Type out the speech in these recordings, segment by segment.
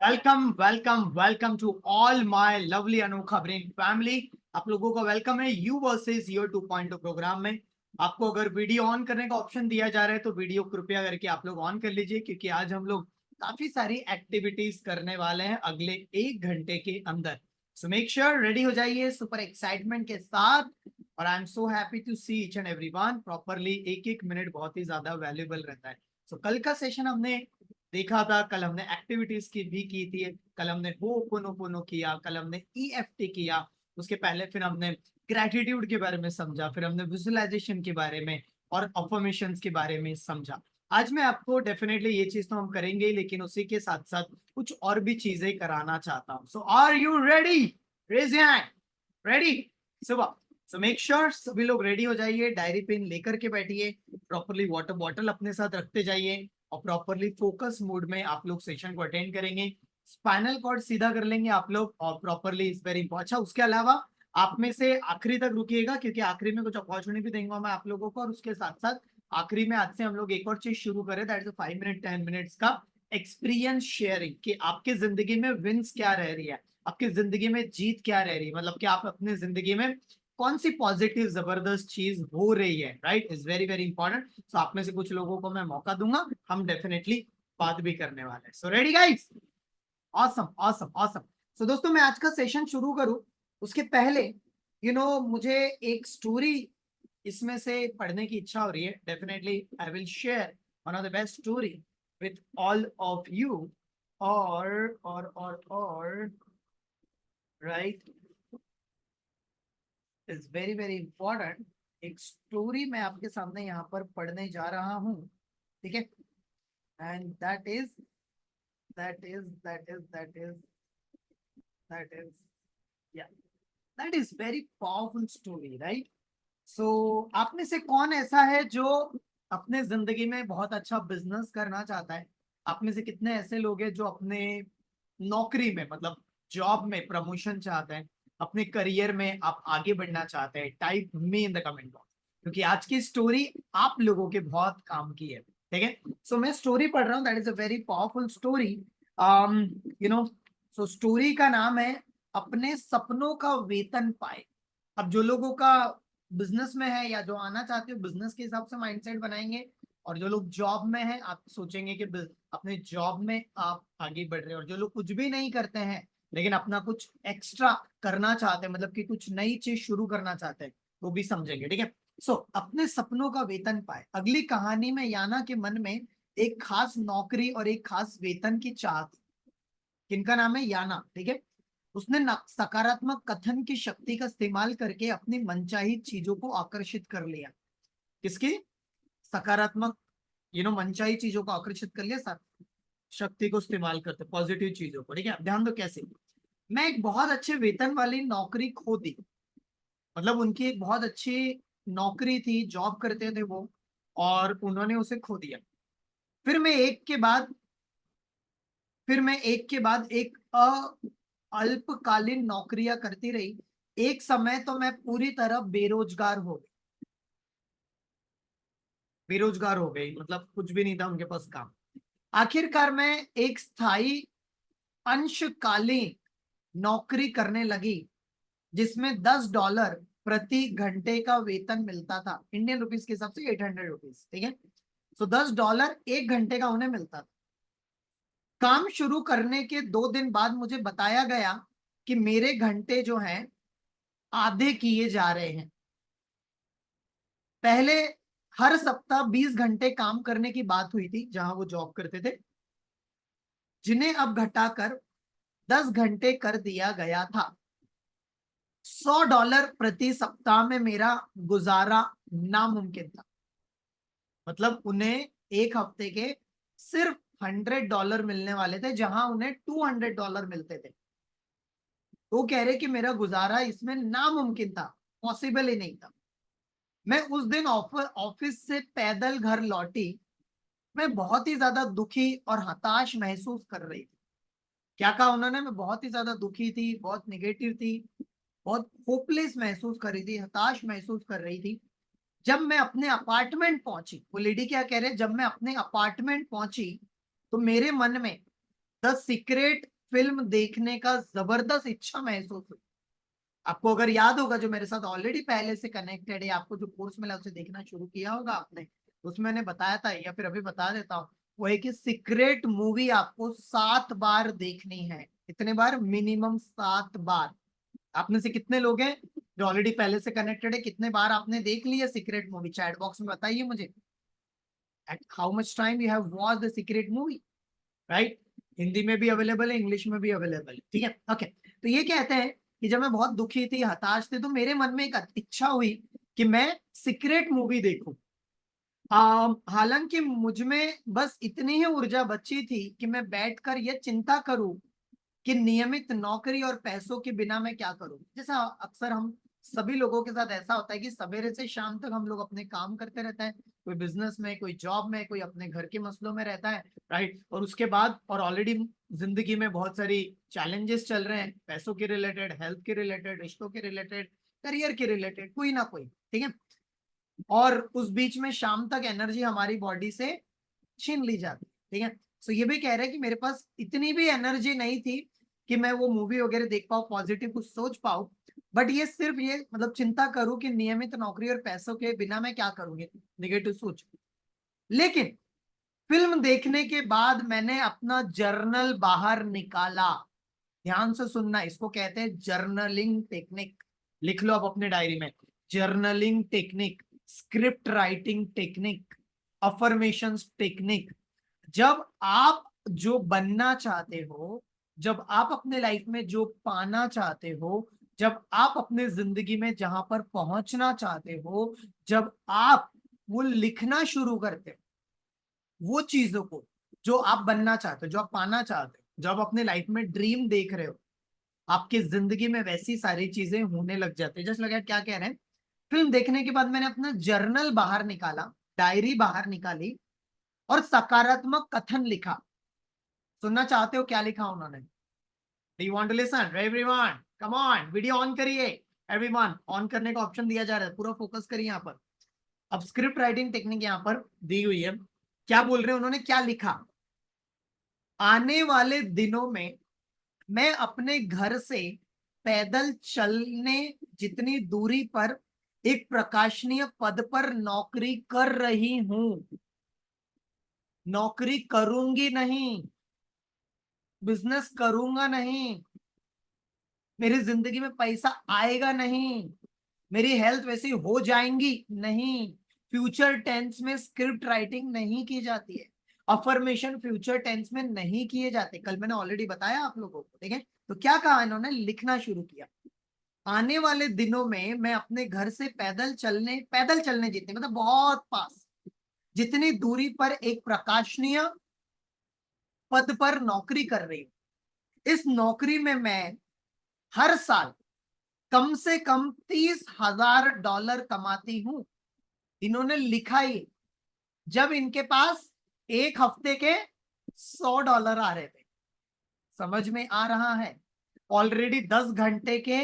Welcome welcome welcome to all my lovely अनोखा brain family. आप लोगों का वेलकम है यू वर्सेस योर 2.0 प्रोग्राम में। आपको अगर वीडियो ऑन करने का ऑप्शन दिया जा रहा है तो वीडियो कृपया करके आप लोग ऑन कर लीजिए, क्योंकि आज हम लोग काफी सारी एक्टिविटीज करने वाले हैं अगले 1 घंटे के अंदर। सो मेक श्योर रेडी हो जाइए सुपर एक्साइटमेंट के साथ। और I am so happy to see each and everyone properly. एक एक मिनट बहुत ही ज्यादा वैल्यूबल रहता है। सो कल का सेशन हमने देखा था, कल हमने एक्टिविटीज की भी की थी। कल हमने होपोनोपोनो किया, कल हमने ईएफटी किया। उसके पहले फिर हमने ग्रेटिट्यूड के बारे में समझा, फिर हमने विजुअलाइजेशन के बारे में और अफर्मेशंस के बारे में समझा। आज मैं आपको डेफिनेटली ये चीज तो हम करेंगे ही, लेकिन उसी के साथ साथ कुछ और भी चीजें कराना चाहता हूँ। So are you ready? Raise your hand. Ready? सुबह। सो मेक श्योर सभी लोग रेडी हो जाइए, डायरी पेन लेकर के बैठिए, प्रॉपरली वाटर बॉटल अपने साथ रखते जाइए और प्रॉपरली फोकस मोड में आप लोग सेशन को अटेंड करेंगे। स्पाइनल कॉर्ड सीधा कर लेंगे आप लोग और प्रॉपरली इज वेरी अच्छा। उसके अलावा आप में से आखिरी तक रुकिएगा, क्योंकि आखिरी में कुछ अपॉर्चुनिटी भी देंगे मैं आप लोगों को। और उसके साथ साथ आखिरी में आज से हम लोग एक और चीज शुरू करें, दैट इज 5 मिनट 10 मिनट्स का एक्सपीरियंस शेयरिंग, कि आपकी जिंदगी में विंस क्या रह रही है, आपकी जिंदगी में जीत क्या रह रही है, मतलब कि आप अपनी जिंदगी में कौन सी पॉजिटिव जबरदस्त चीज हो रही है। Right is very very important. So आप में से कुछ लोगों को मैं मौका दूंगा, हम डेफिनेटली बात भी करने वाले हैं। So ready guys? Awesome awesome awesome. So दोस्तों, मैं आज का सेशन शुरू करूं उसके पहले मुझे एक स्टोरी इसमें से पढ़ने की इच्छा हो रही है। Definitely I will share one of the best story with all of you. और right is very very important. एक स्टोरी मैं आपके सामने यहाँ पर पढ़ने जा रहा हूँ, ठीक है? And that is yeah, that is very powerful story, right? So आप में से कौन ऐसा है जो अपने जिंदगी में बहुत अच्छा बिजनेस करना चाहता है? आप में से कितने ऐसे लोग हैं जो अपने नौकरी में, मतलब जॉब में प्रमोशन चाहते हैं, अपने करियर में आप आगे बढ़ना चाहते हैं? Type me in the comment box, क्योंकि आज की स्टोरी आप लोगों के बहुत काम की है। ठीक है? सो मैं स्टोरी पढ़ रहा हूँ, that is a very powerful story. You know so story का नाम है अपने सपनों का वेतन पाए। अब जो लोगों का बिजनेस में है या जो आना चाहते हो, बिजनेस के हिसाब से माइंडसेट बनाएंगे। और जो लोग जॉब में हैं, आप सोचेंगे कि अपने जॉब में आप आगे बढ़ रहे हो। और जो लोग कुछ भी नहीं करते हैं लेकिन अपना कुछ एक्स्ट्रा करना चाहते हैं, मतलब कि कुछ नई चीज शुरू करना चाहते हैं, वो भी समझेंगे। ठीक है? सो अपने सपनों का वेतन पाए। अगली कहानी में याना के मन में एक खास नौकरी और एक खास वेतन की चाह थी। किनका नाम है? याना। ठीक है? उसने सकारात्मक कथन की शक्ति का इस्तेमाल करके अपनी मनचाही चीजों को आकर्षित कर लिया। किसकी? सकारात्मक मनचाही चीजों को आकर्षित कर लिया, शक्ति को इस्तेमाल करते पॉजिटिव चीजों को। ठीक है? ध्यान दो कैसे। मैं एक बहुत अच्छे वेतन वाली नौकरी खो दी, मतलब उनकी एक बहुत अच्छी नौकरी थी, जॉब करते थे वो, और उन्होंने उसे खो दिया। फिर मैं एक के बाद एक अल्पकालीन नौकरियां करती रही। एक समय तो मैं पूरी तरह बेरोजगार हो गई, मतलब कुछ भी नहीं था उनके पास काम। आखिरकार मैं एक स्थायी अंशकालीन नौकरी करने लगी, जिसमें $10 प्रति घंटे का वेतन मिलता था। इंडियन रुपीस के हिसाब से 800 रुपीज। ठीक है? तो $10 एक घंटे का उन्हें मिलता था। काम शुरू करने के 2 दिन बाद मुझे बताया गया कि मेरे घंटे जो हैं आधे किए जा रहे हैं। पहले हर सप्ताह 20 घंटे काम करने की बात हुई थी जहां वो जॉब करते थे, जिन्हें अब घटाकर 10 घंटे कर दिया गया था। $100 प्रति सप्ताह में मेरा गुजारा नामुमकिन था। मतलब उन्हें एक हफ्ते के सिर्फ $100 मिलने वाले थे, जहां उन्हें $200 मिलते थे। वो कह रहे कि मेरा गुजारा इसमें नामुमकिन था, पॉसिबल ही नहीं था। मैं उस दिन ऑफिस से पैदल घर लौटी। मैं बहुत ही ज्यादा दुखी और हताश महसूस कर रही थी। क्या कहा उन्होंने? मैं बहुत ही ज्यादा दुखी थी, बहुत निगेटिव थी, बहुत होपलेस महसूस कर रही थी, हताश महसूस कर रही थी। जब मैं अपने अपार्टमेंट पहुंची, वो लेडी क्या कह रहे, जब मैं अपने अपार्टमेंट पहुंची तो मेरे मन में द सीक्रेट फिल्म देखने का जबरदस्त इच्छा महसूस हुई। आपको अगर याद होगा, जो मेरे साथ ऑलरेडी पहले से कनेक्टेड है, आपको जो कोर्स मिला उसे देखना शुरू किया होगा आपने, उसमें मैंने बताया था, या फिर अभी बता देता हूँ, वो है कि सीक्रेट मूवी आपको 7 बार देखनी है। कितने बार? मिनिमम 7 बार। आप में से कितने लोग हैं जो ऑलरेडी पहले से कनेक्टेड है? कितने बार आपने देख लिया सीक्रेट मूवी? चैट बॉक्स में बताइए मुझे, at how much time you have watch the secret movie, right? Hindi में भी अवेलेबल है, इंग्लिश में भी अवेलेबल है, ठीक है, ओके। तो ये कहते हैं कि जब मैं बहुत दुखी थी, हताश थी, तो मेरे मन में एक इच्छा हुई कि मैं सीक्रेट मूवी देखूं। हालांकि मुझ में बस इतनी ही ऊर्जा बची थी कि मैं बैठकर यह चिंता करूं कि नियमित नौकरी और पैसों के बिना मैं क्या करूं। जैसा अक्सर हम सभी लोगों के साथ ऐसा होता है कि सवेरे से शाम तक हम लोग अपने काम करते रहते हैं, कोई बिजनेस में, कोई जॉब में, कोई अपने घर के मसलों में रहता है, राइट? और उसके बाद और ऑलरेडी जिंदगी में बहुत सारी चैलेंजेस चल रहे हैं, पैसों के रिलेटेड, हेल्थ के रिलेटेड, रिश्तों के रिलेटेड, करियर के रिलेटेड, कोई ना कोई, ठीक है। और उस बीच में शाम तक एनर्जी हमारी बॉडी से छीन ली जाती, ठीक है। सो ये भी कह रहे हैं कि मेरे पास इतनी भी एनर्जी नहीं थी कि मैं वो मूवी वगैरह देख पाऊँ, पॉजिटिव कुछ सोच पाऊँ। बट ये सिर्फ ये मतलब चिंता करूं कि नियमित नौकरी और पैसों के बिना मैं क्या करूंगी, निगेटिव सोच। लेकिन फिल्म देखने के बाद मैंने अपना जर्नल बाहर निकाला। ध्यान से सुनना, इसको कहते हैं जर्नलिंग टेक्निक। लिख लो आप अपने डायरी में, journaling technique, script writing technique, affirmation technique. जब आप जो बनना चाहते हो, जब आप अपने लाइफ में जो पाना चाहते हो, जब आप अपने जिंदगी में जहां पर पहुंचना चाहते हो, जब आप वो लिखना शुरू करते हो, वो चीजों को जो आप बनना चाहते हो, जो आप पाना चाहते हो, जब अपने लाइफ में ड्रीम देख रहे हो, आपकी जिंदगी में वैसी सारी चीजें होने लग जाती है। जस्ट लगा क्या कह रहे हैं, फिल्म देखने के बाद मैंने अपना जर्नल बाहर निकाला, डायरी बाहर निकाली, और सकारात्मक कथन लिखा। सुनना चाहते हो क्या लिखा उन्होंने? Do you want to listen everyone? Come on, video on करिए। एवरीवन, ऑन करने का ऑप्शन दिया जा रहा है, पूरा फोकस करिए यहाँ पर। अब स्क्रिप्ट राइटिंग टेक्निक यहाँ पर दी हुई है। क्या बोल रहे हैं उन्होंने, क्या लिखा? आने वाले दिनों में मैं अपने घर से पैदल चलने जितनी दूरी पर एक प्रकाशनीय पद पर नौकरी कर रही हूं। नौकरी करूंगी नहीं, बिजनेस करूंगा नहीं, मेरी जिंदगी में पैसा आएगा नहीं, मेरी हेल्थ वैसी हो जाएंगी नहीं। फ्यूचर टेंस में स्क्रिप्ट राइटिंग नहीं की जाती है, अफर्मेशन फ्यूचर टेंस में नहीं किए जाते। कल मैंने ऑलरेडी बताया आप लोगों को, ठीक है। तो क्या कहा इन्होंने, लिखना शुरू किया। आने वाले दिनों में मैं अपने घर से पैदल चलने जितने मतलब बहुत पास, जितनी दूरी पर एक प्रकाशनीय पद पर नौकरी कर रही हूं। इस नौकरी में मैं हर साल कम से कम $30,000 कमाती हूं। इन्होंने लिखा ही जब इनके पास एक हफ्ते के $100 आ रहे थे। समझ में आ रहा है? ऑलरेडी 10 घंटे के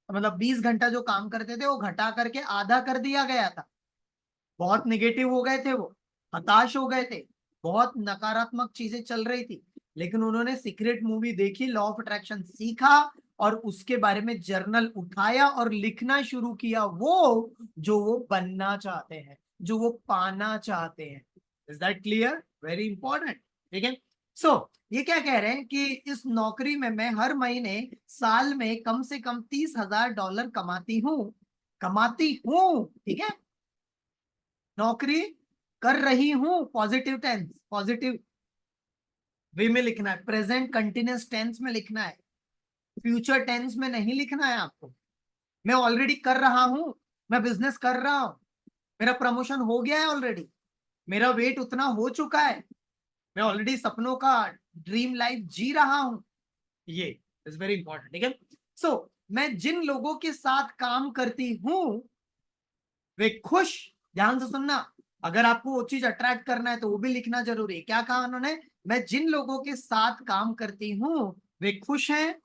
मतलब 20 घंटा जो काम करते थे वो घटा करके आधा कर दिया गया था। बहुत निगेटिव हो गए थे वो, हताश हो गए थे, बहुत नकारात्मक चीजें चल रही थी। लेकिन उन्होंने सीक्रेट मूवी देखी, लॉ ऑफ अट्रैक्शन सीखा, और उसके बारे में जर्नल उठाया और लिखना शुरू किया, वो जो वो बनना चाहते हैं, जो वो पाना चाहते हैं। Is that clear? Very important, ठीक है। सो ये क्या कह रहे हैं कि इस नौकरी में मैं हर महीने, साल में कम से कम $30,000 कमाती हूं, ठीक है। नौकरी कर रही हूं, पॉजिटिव टेंस, पॉजिटिव वे में लिखना है, प्रेजेंट कंटिन्यूअस टेंस में लिखना है, फ्यूचर टेंस में नहीं लिखना है आपको। मैं ऑलरेडी कर रहा हूं, मैं बिजनेस कर रहा हूं, मेरा प्रमोशन हो गया है ऑलरेडी, मेरा वेट उतना हो चुका है, मैं ऑलरेडी सपनों का ड्रीम लाइफ जी रहा हूं। ये इज वेरी इंपॉर्टेंट, ठीक है। सो मैं जिन लोगों के साथ काम करती हूं वे खुश, ध्यान से सुनना, अगर आपको वो चीज अट्रैक्ट करना है तो वो भी लिखना जरूरी है। क्या कहा उन्होंने, मैं जिन लोगों के साथ काम करती हूं वे खुश हैं,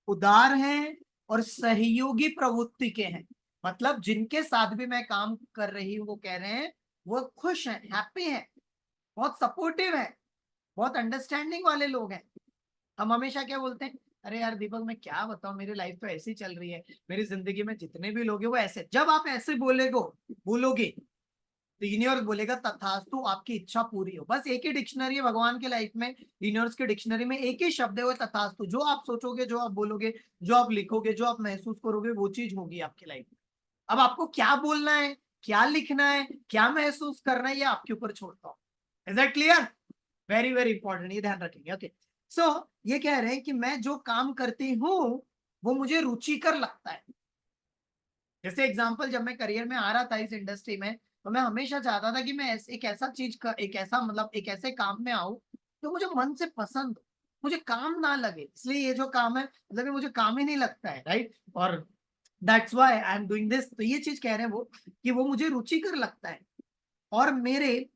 उदार हैं, और सहयोगी प्रवृत्ति के हैं। मतलब जिनके साथ भी मैं काम कर रही हूं वो कह रहे हैं वो खुश हैं, हैप्पी हैं, बहुत सपोर्टिव है, बहुत अंडरस्टैंडिंग वाले लोग हैं। हम हमेशा क्या बोलते हैं, अरे यार दीपक मैं क्या बताऊं, मेरी लाइफ तो ऐसी चल रही है, मेरी जिंदगी में जितने भी लोग हैं वो ऐसे। जब आप ऐसे बोलोगे तो यूनिवर्स बोलेगा तथास्तु, आपकी इच्छा पूरी हो। बस एक ही डिक्शनरी है भगवान के लाइफ में, यूनिवर्स की डिक्शनरी में एक ही शब्द है, वो तथास्तु। जो आप सोचोगे, जो आप बोलोगे, जो आप लिखोगे, जो आप महसूस करोगे, वो चीज होगी आपकी लाइफ में। अब आपको क्या बोलना है, क्या लिखना है, क्या महसूस करना है, ये आपके ऊपर छोड़ता हूँ। Is that clear? Very very important, ये ध्यान रखेंगे। ओके, सो ये कह रहे हैं कि मैं जो काम करती हूँ वो मुझे रुचिकर लगता है। जैसे एग्जांपल, जब मैं करियर में आ रहा था इस इंडस्ट्री में, तो मैं हमेशा चाहता था कि मैं एक ऐसा चीज का, एक ऐसा मतलब एक ऐसे काम में आऊं जो मुझे मन से पसंद हो, मुझे काम ना लगे। इसलिए ये जो काम है, मतलब ये मुझे काम ही नहीं लगता है, राइट? और that's why I am doing this. तो ये चीज कह रहे हैं वो कि वो मुझे रुचिकर लगता है। और मेरे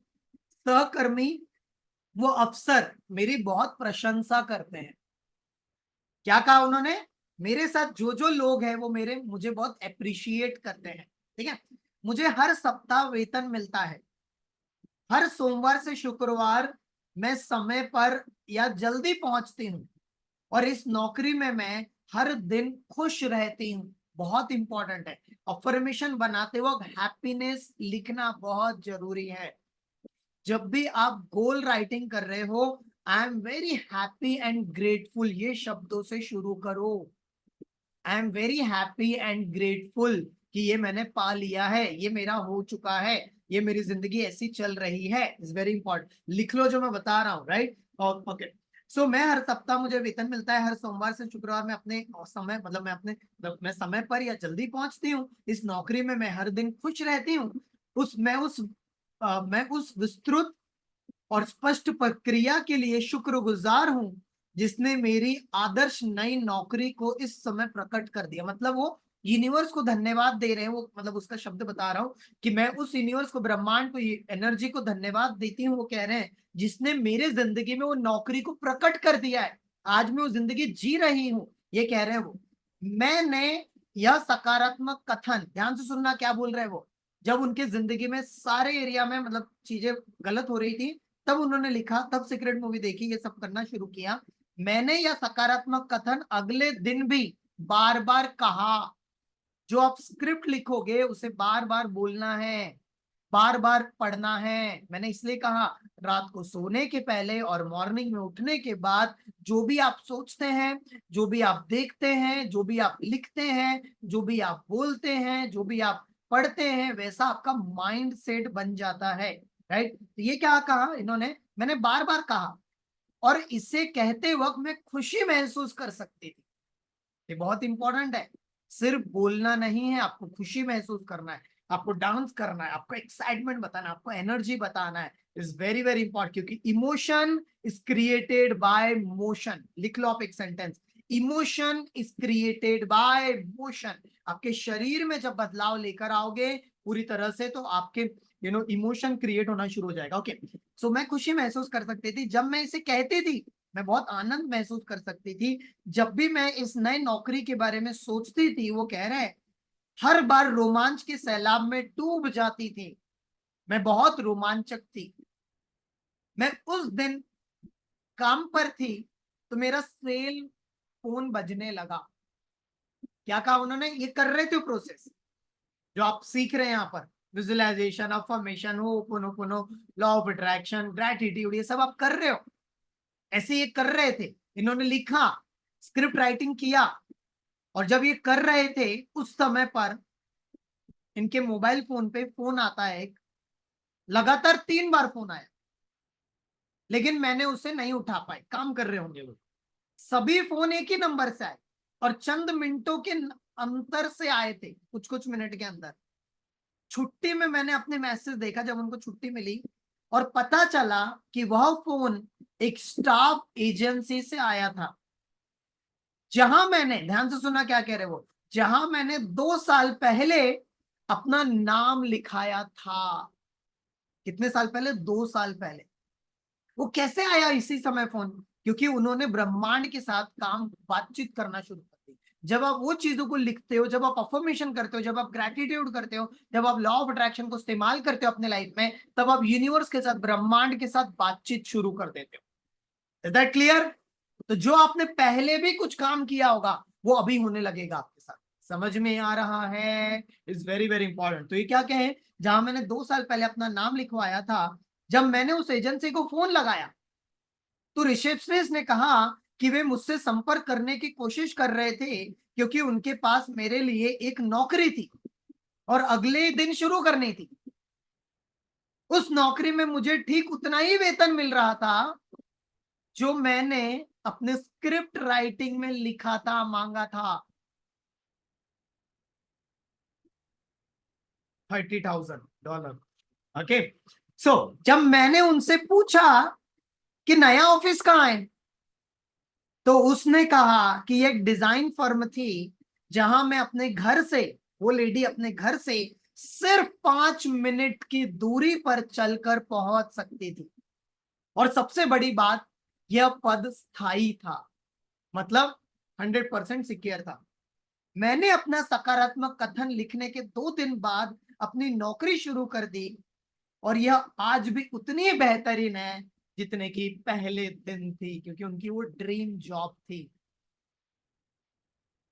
सहकर्मी, वो अफसर मेरी बहुत प्रशंसा करते हैं। क्या कहा उन्होंने? मेरे साथ जो जो लोग हैं वो मुझे बहुत अप्रिशिएट करते हैं। ठीक है, मुझे हर सप्ताह वेतन मिलता है। हर सोमवार से शुक्रवार मैं समय पर या जल्दी पहुंचती हूँ। और इस नौकरी में मैं हर दिन खुश रहती हूँ। बहुत इंपॉर्टेंट है, अफर्मेशन बनाते वक्त हैप्पीनेस लिखना बहुत जरूरी है। जब भी आप गोल राइटिंग कर रहे हो, I am very happy and grateful, ये शब्दों से शुरू करो। I am very happy and grateful कि ये मैंने पा लिया है, ये मेरा हो चुका है, ये मेरी जिंदगी ऐसी चल रही है। इट्स वेरी इंपॉर्टेंट, लिख लो जो मैं बता रहा हूँ, राइट? ओके, सो मैं हर सप्ताह मुझे वेतन मिलता है। हर सोमवार से शुक्रवार में अपने समय, मतलब मैं समय पर या जल्दी पहुंचती हूँ। इस नौकरी में मैं हर दिन खुश रहती हूँ। मैं उस विस्तृत और स्पष्ट प्रक्रिया के लिए शुक्रगुजार हूं जिसने मेरी आदर्श नई नौकरी को इस समय प्रकट कर दिया। मतलब वो यूनिवर्स को धन्यवाद दे रहे हैं, वो मतलब उसका शब्द बता रहा हूं कि मैं उस यूनिवर्स को, ब्रह्मांड को, एनर्जी को धन्यवाद देती हूँ। वो कह रहे हैं जिसने मेरे जिंदगी में वो नौकरी को प्रकट कर दिया है, आज मैं वो जिंदगी जी रही हूँ। ये कह रहे हैं वो। मैंने यह सकारात्मक कथन, ध्यान से सुनना क्या बोल रहे हैं वो। जब उनके जिंदगी में सारे एरिया में मतलब चीजें गलत हो रही थी, तब उन्होंने लिखा, तब सीक्रेट मूवी देखी, ये सब करना शुरू किया। मैंने यह सकारात्मक कथन अगले दिन भी बार बार कहा। जो आप स्क्रिप्ट लिखोगे उसे बार बार बोलना है, बार बार पढ़ना है। मैंने इसलिए कहा, रात को सोने के पहले और मॉर्निंग में उठने के बाद जो भी आप सोचते हैं, जो भी आप देखते हैं, जो भी आप लिखते हैं, जो भी आप बोलते हैं, जो भी आप पढ़ते हैं, वैसा आपका माइंड सेट बन जाता है, राइट? तो ये क्या कहा इन्होंने, मैंने बार बार कहा, और इसे कहते वक्त मैं खुशी महसूस कर सकती थी। ये बहुत इंपॉर्टेंट है, सिर्फ बोलना नहीं है, आपको खुशी महसूस करना है, आपको डांस करना है, आपको एक्साइटमेंट बताना है, आपको एनर्जी बताना है। इज वेरी वेरी इंपॉर्टेंट, क्योंकि emotion is created by motion. लिख लो आप एक sentence, emotion is created by motion. आपके शरीर में जब बदलाव लेकर आओगे पूरी तरह से, तो आपके इमोशन क्रिएट होना शुरू हो जाएगा। ओके, सो मैं खुशी महसूस कर सकती थी जब मैं इसे कहती थी, मैं बहुत आनंद महसूस कर सकती थी जब भी मैं इस नए नौकरी के बारे में सोचती थी। वो कह रहे हैं हर बार रोमांच के सैलाब में डूब जाती थी, मैं बहुत रोमांचक थी। मैं उस दिन काम पर थी तो मेरा सेल फोन बजने लगा। क्या कहा उन्होंने? ये कर रहे थे प्रोसेस जो आप सीख रहे हैं यहाँ पर, visualisation, affirmation, ho'oponopono, law of attraction, gratitude, ये सब आप कर रहे हो। ऐसे ये कर रहे थे, इन्होंने लिखा, स्क्रिप्ट राइटिंग किया। और जब ये कर रहे थे उस समय पर इनके मोबाइल फोन पे फोन आता है एक, लगातार 3 बार फोन आया, लेकिन मैंने उसे नहीं उठा पाई, काम कर रहे होंगे वो। सभी फोन एक ही नंबर से आए और चंद मिनटों के अंतर से आए थे, कुछ कुछ मिनट के अंदर। छुट्टी में मैंने अपने मैसेज देखा जब उनको छुट्टी मिली, और पता चला कि वह फोन एक स्टाफ एजेंसी से आया था, जहां मैंने, ध्यान से सुना क्या कह रहे वो, जहां मैंने 2 साल पहले अपना नाम लिखाया था। कितने साल पहले? 2 साल पहले। वो कैसे आया इसी समय फोन? क्योंकि उन्होंने ब्रह्मांड के साथ काम, बातचीत करना शुरू कर दी। जब आप वो चीजों को लिखते हो, जब आप अफर्मेशन करते हो, जब आप ग्रेटिट्यूड करते हो, जब आप लॉ ऑफ अट्रैक्शन को इस्तेमाल करते हो अपने लाइफ में, तब आप यूनिवर्स के साथ, ब्रह्मांड के साथ बातचीत शुरू कर देते हो। Is that clear? तो जो आपने पहले भी कुछ काम किया होगा वो अभी होने लगेगा आपके साथ। समझ में आ रहा है? Is very very important. तो ये क्या कहें, जहां मैंने 2 साल पहले अपना नाम लिखवाया था, जब मैंने उस एजेंसी को फोन लगाया तो रिसेप्शनिस्ट ने कहा कि वे मुझसे संपर्क करने की कोशिश कर रहे थे क्योंकि उनके पास मेरे लिए एक नौकरी थी और अगले दिन शुरू करनी थी। उस नौकरी में मुझे ठीक उतना ही वेतन मिल रहा था जो मैंने अपने स्क्रिप्ट राइटिंग में लिखा था, मांगा था। $30,000। ओके। सो जब मैंने उनसे पूछा कि नया ऑफिस कहाँ है, तो उसने कहा कि एक डिजाइन फर्म थी जहां मैं अपने घर से, वो लेडी अपने घर से सिर्फ 5 मिनट की दूरी पर चलकर पहुंच सकती थी। और सबसे बड़ी बात, यह पद स्थायी था, मतलब 100% सिक्योर था। मैंने अपना सकारात्मक कथन लिखने के 2 दिन बाद अपनी नौकरी शुरू कर दी और यह आज भी उतनी बेहतरीन है जितने की पहले दिन थी, क्योंकि उनकी वो ड्रीम जॉब थी।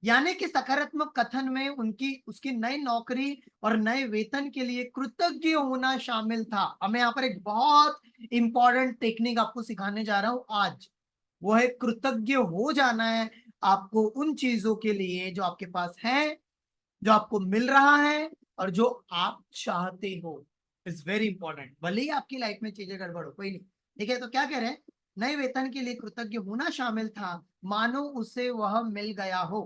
यानी कि सकारात्मक कथन में उनकी उसकी नई नौकरी और नए वेतन के लिए कृतज्ञ होना शामिल था। अब मैं यहाँ पर एक बहुत इंपॉर्टेंट टेक्निक आपको सिखाने जा रहा हूं आज। वो है कृतज्ञ हो जाना है आपको उन चीजों के लिए जो आपके पास है, जो आपको मिल रहा है और जो आप चाहते हो। It's very important. भले ही आपकी लाइफ में चीजें गड़बड़ हो, कोई नहीं। ठीक है, तो क्या कह रहे हैं, नए वेतन के लिए कृतज्ञ होना शामिल था, मानो उसे वह मिल गया हो।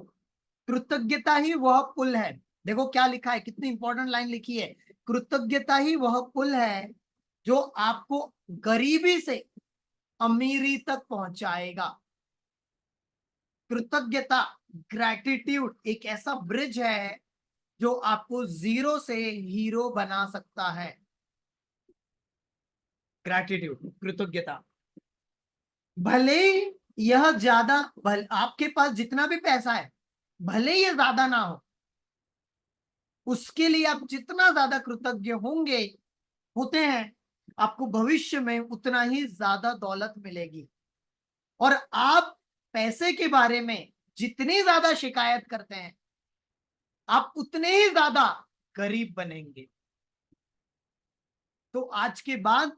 कृतज्ञता ही वह पुल है। देखो क्या लिखा है, कितनी इंपॉर्टेंट लाइन लिखी है। कृतज्ञता ही वह पुल है जो आपको गरीबी से अमीरी तक पहुंचाएगा। कृतज्ञता, ग्रैटिट्यूड एक ऐसा ब्रिज है जो आपको जीरो से हीरो बना सकता है। ग्रैटिट्यूड, कृतज्ञता। भले यह ज्यादा, आपके पास जितना भी पैसा है भले ये ज्यादा ना हो, उसके लिए आप जितना ज्यादा कृतज्ञ होंगे, होते हैं, आपको भविष्य में उतना ही ज्यादा दौलत मिलेगी। और आप पैसे के बारे में जितनी ज्यादा शिकायत करते हैं, आप उतने ही ज्यादा गरीब बनेंगे। तो आज के बाद